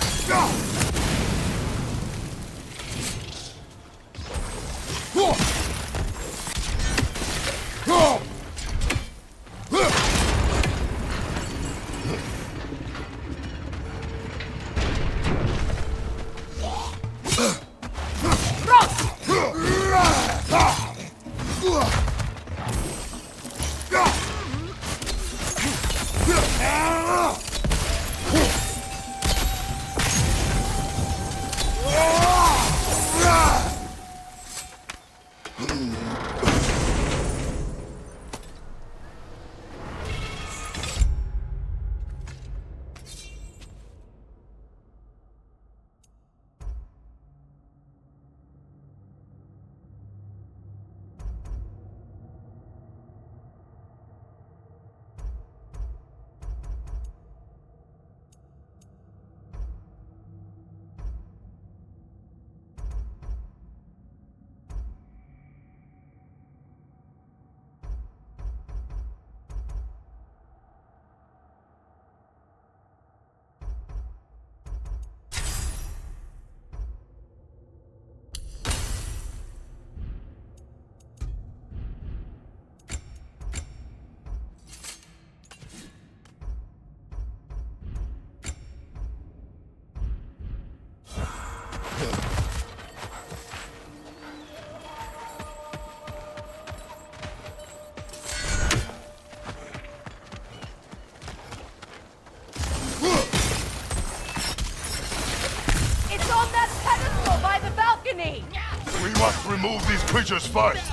remove these creatures first.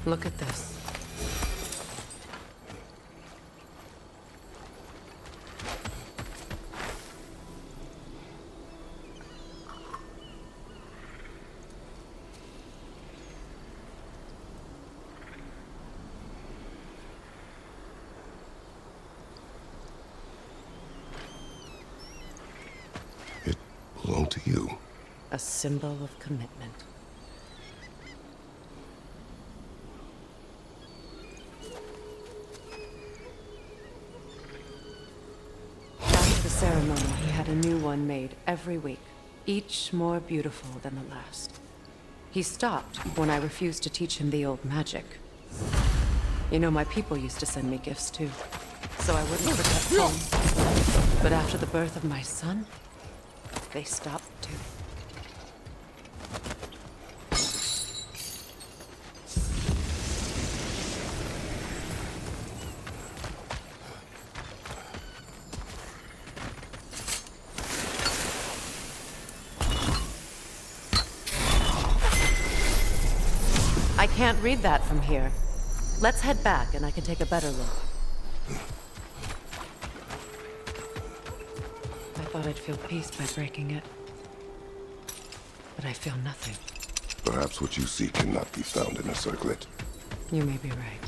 Look at this. It belonged to you. A symbol of commitment. After the ceremony, he had a new one made every week, each more beautiful than the last. He stopped when I refused to teach him the old magic. You know, my people used to send me gifts too, so I wouldn't forget home. But after the birth of my son, they stopped too. I can't read that from here. Let's head back and I can take a better look. I thought I'd feel peace by breaking it. But I feel nothing. Perhaps what you seek cannot be found in a circlet. You may be right.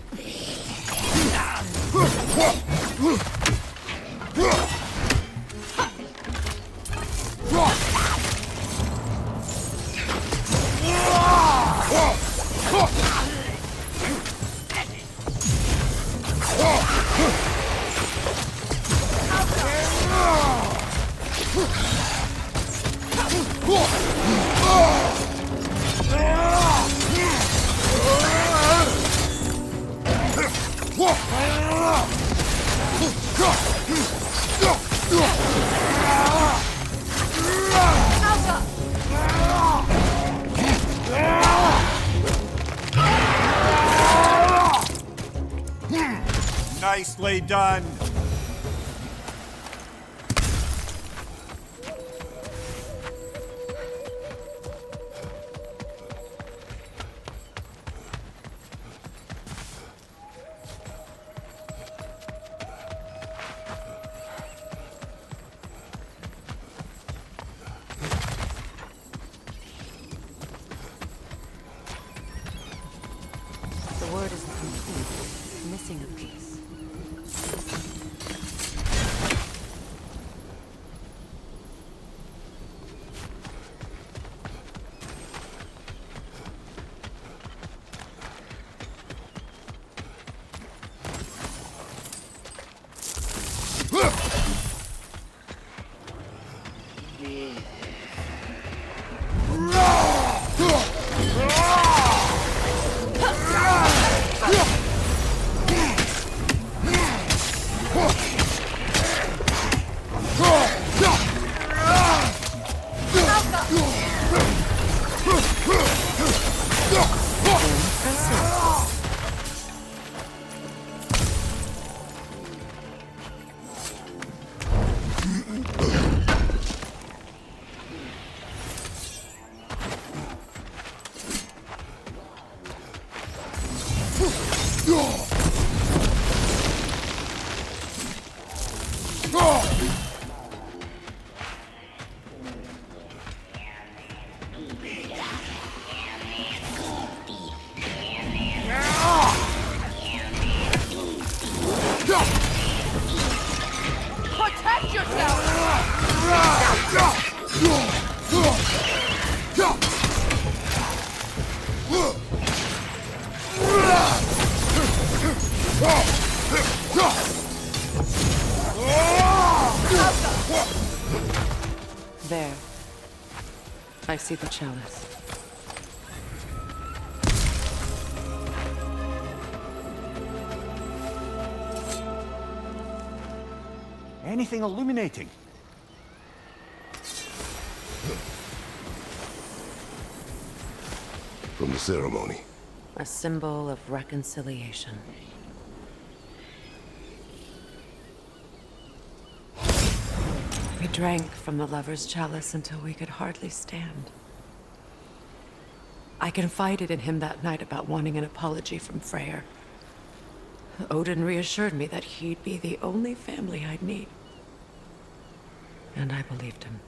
Nicely done. The word is complete, missing a piece. Protect yourself! There. I see the chalice. Anything illuminating? From the ceremony. A symbol of reconciliation. We drank from the lover's chalice until we could hardly stand. I confided in him that night about wanting an apology from Freyaaa. Odin reassured me that he'd be the only family I'd need. And I believed him.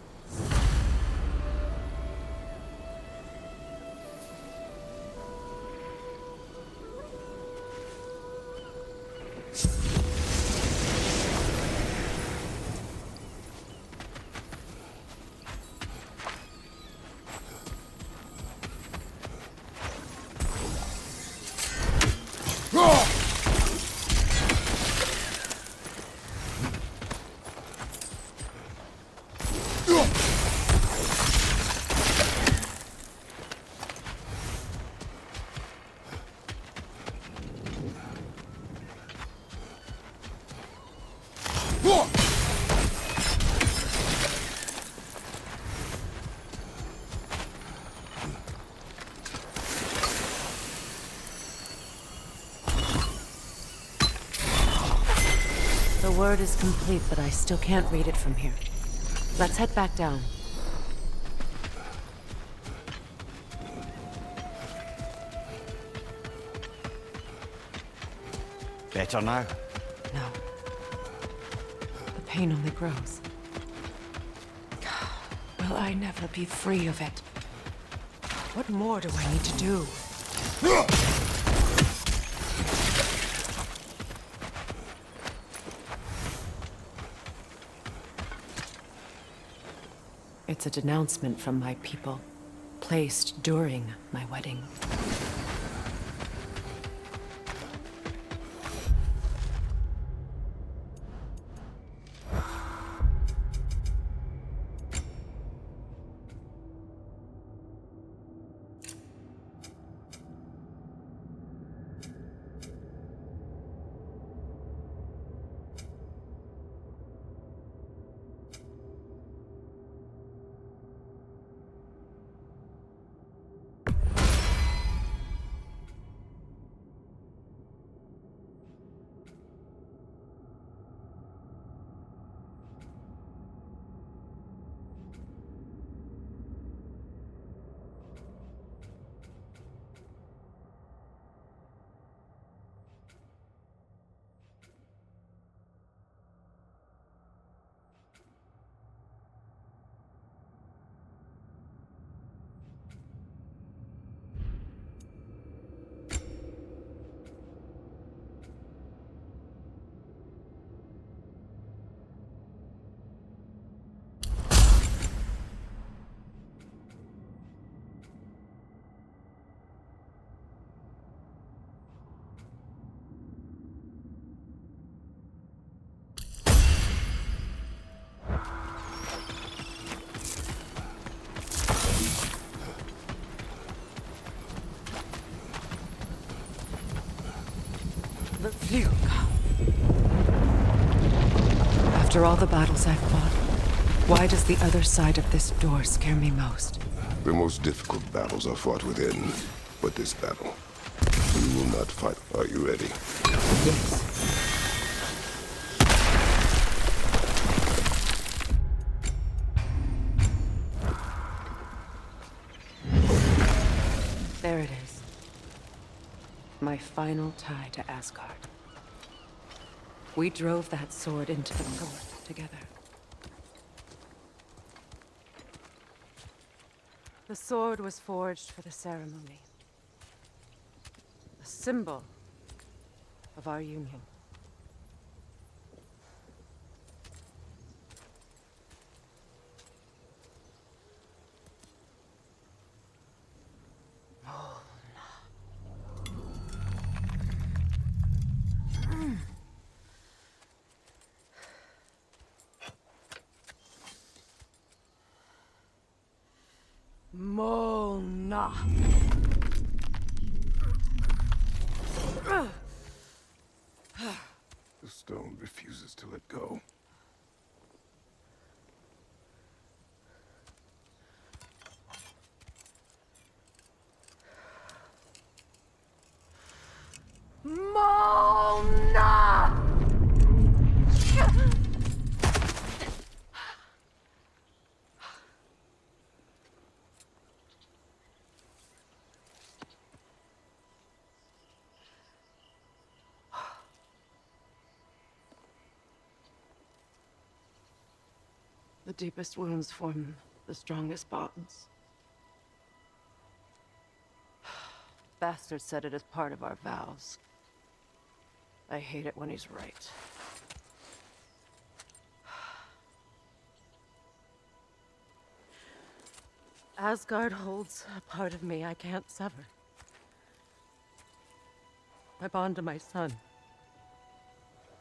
The word is complete, but I still can't read it from here. Let's head back down. Better now? No. The pain only grows. Will I never be free of it? What more do I need to do? It's a denouncement from my people, placed during my wedding. The view. After all the battles I've fought, why does the other side of this door scare me most? The most difficult battles are fought within, but this battle, we will not fight. Are you ready? Yes. There it is. My final tie to Asgard. We drove that sword into the north together. The sword was forged for the ceremony. A symbol of our union. Mona. The stone refuses to let go. Mona! The deepest wounds form the strongest bonds. Bastard said it as part of our vows. I hate it when he's right. Asgard holds a part of me I can't sever. My bond to my son.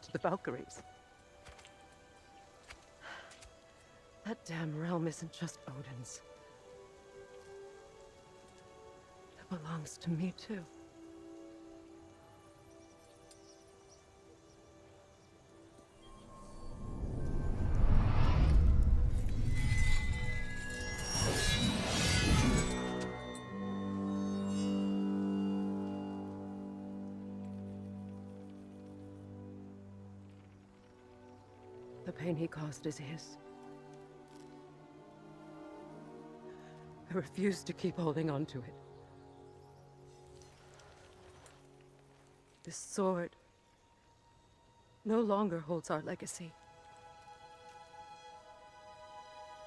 To the Valkyries. That damn realm isn't just Odin's. It belongs to me, too. The pain he caused is his. I refuse to keep holding on to it. This sword no longer holds our legacy.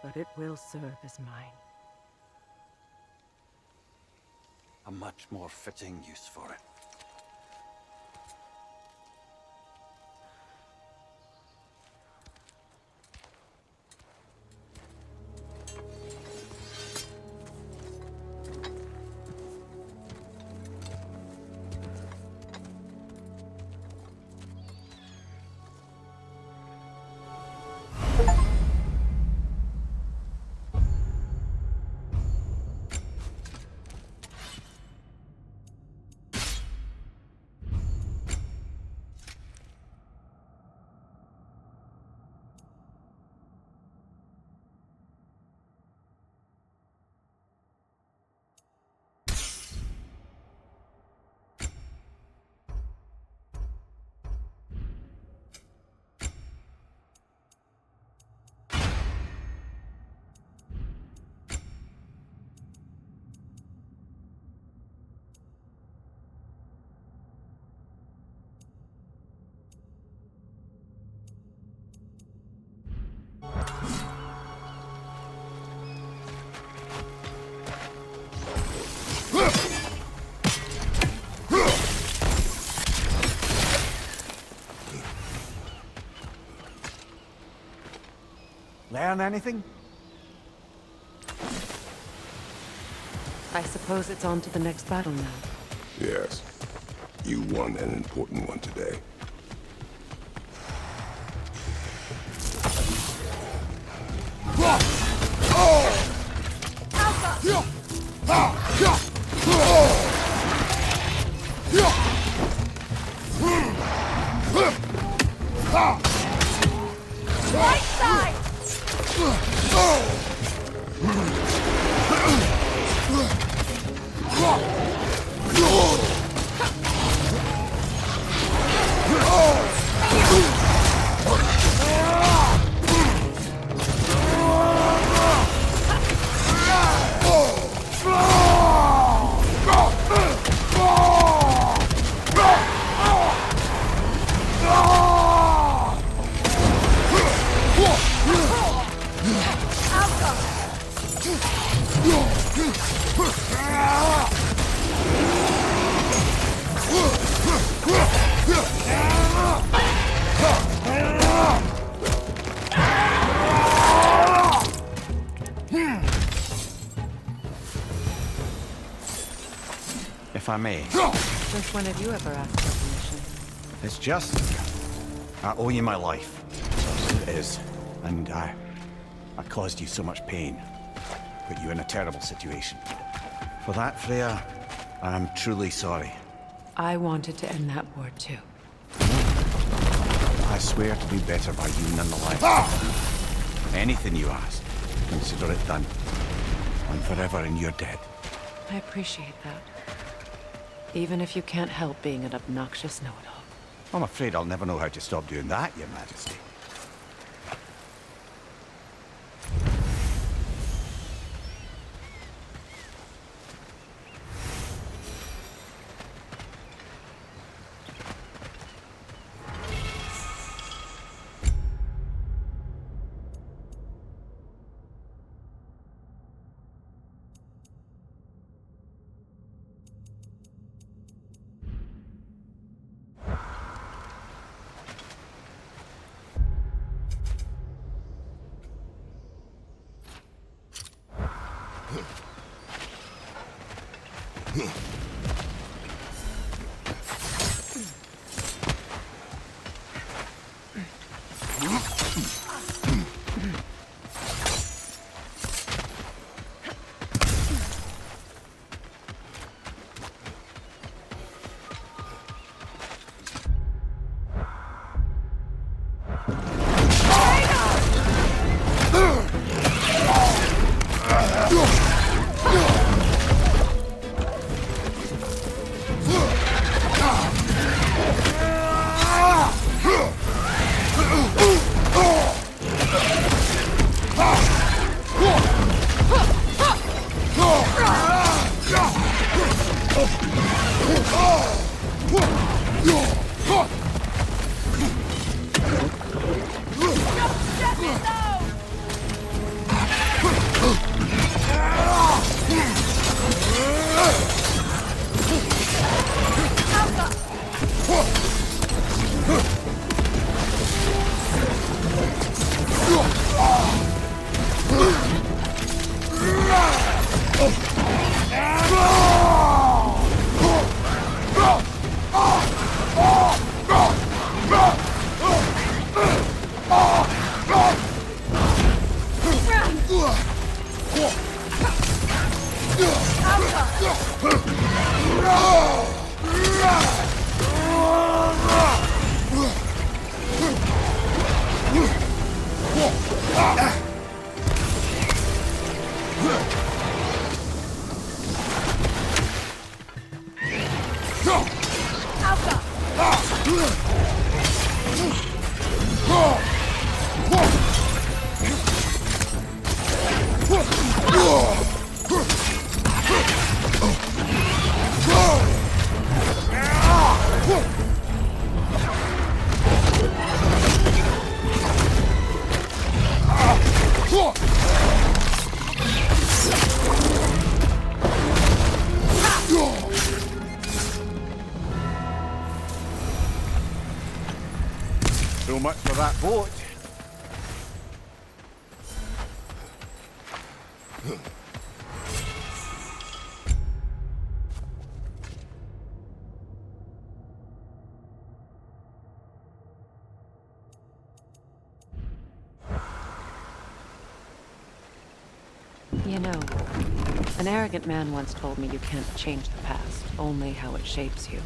But it will serve as mine. A much more fitting use for it. Learn anything? I suppose it's on to the next battle now. Yes. You won an important one today. Right side! If I may. Since when have you ever asked for permission? It's just... I owe you my life. It is. And I caused you so much pain. put you in a terrible situation. For that, Freya, I am truly sorry. I wanted to end that war too. I swear to do better by you nonetheless. Anything you ask, consider it done. I'm forever in your debt. I appreciate that. Even if you can't help being an obnoxious know-it-all. I'm afraid I'll never know how to stop doing that, Your Majesty. So much for that boat. You know, an arrogant man once told me you can't change the past, only how it shapes you.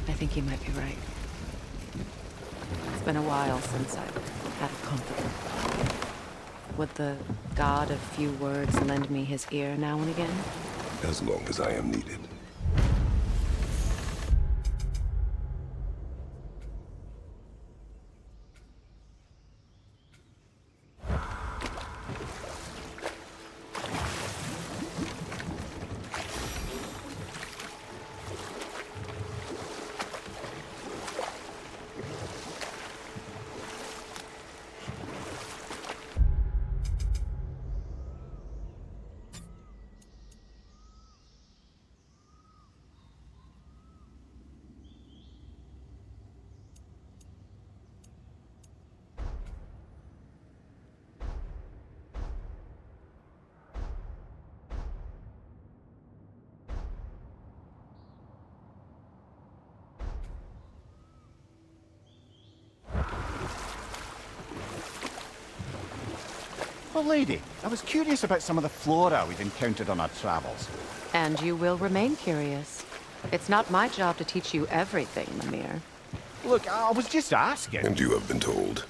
I think he might be right. It's been a while since I've had a confidant. Would the god of few words lend me his ear now and again? As long as I am needed. Well, lady, I was curious about some of the flora we've encountered on our travels. And you will remain curious. It's not my job to teach you everything, Mimir. Look, I was just asking. And you have been told.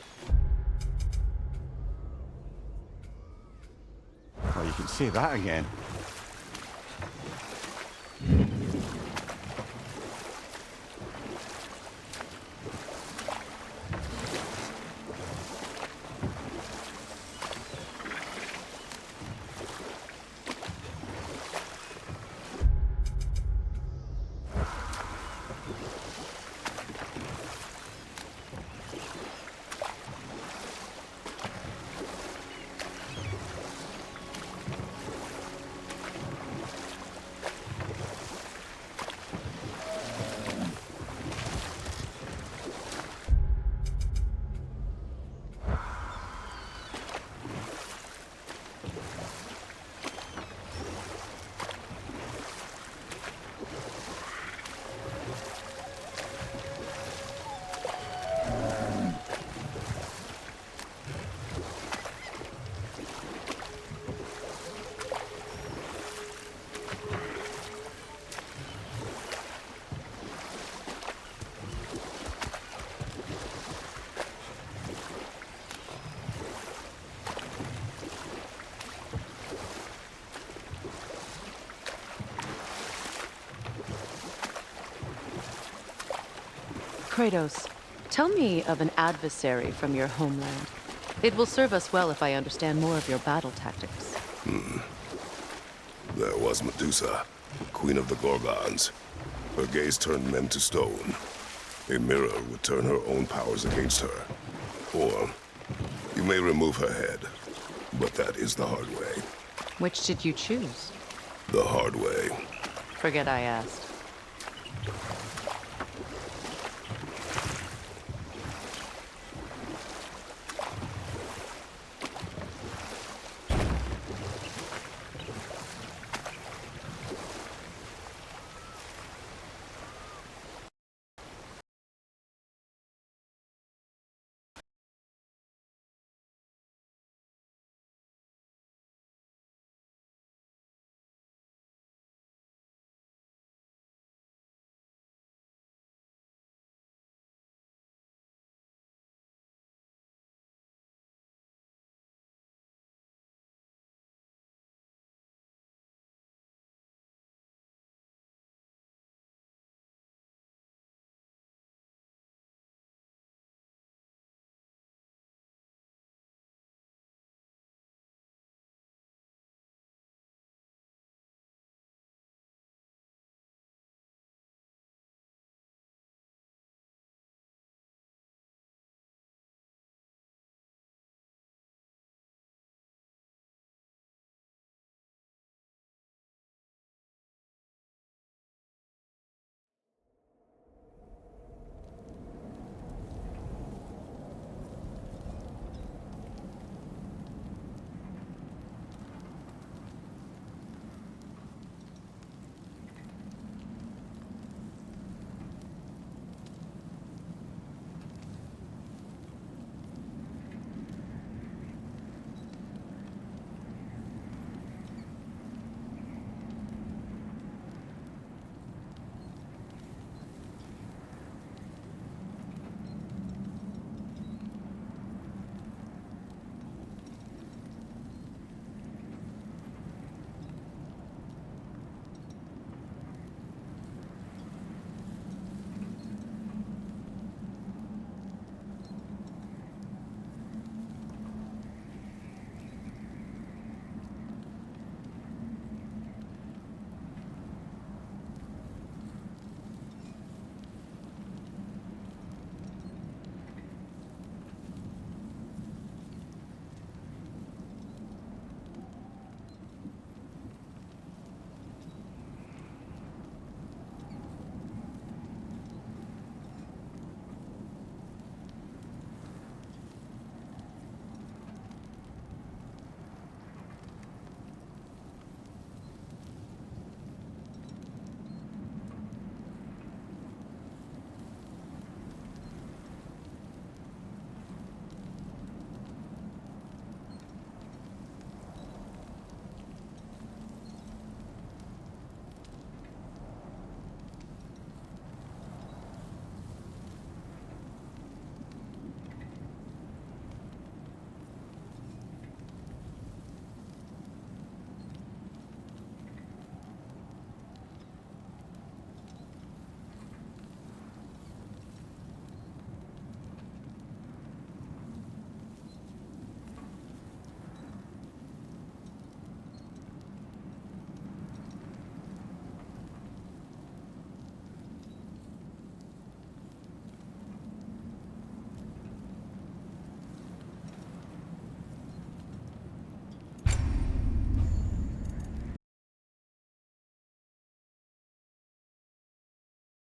Well, you can say that again. Kratos, tell me of an adversary from your homeland. It will serve us well if I understand more of your battle tactics. There was Medusa, queen of the Gorgons. Her gaze turned men to stone. A mirror would turn her own powers against her. Or, you may remove her head, but that is the hard way. Which did you choose? The hard way. Forget I asked.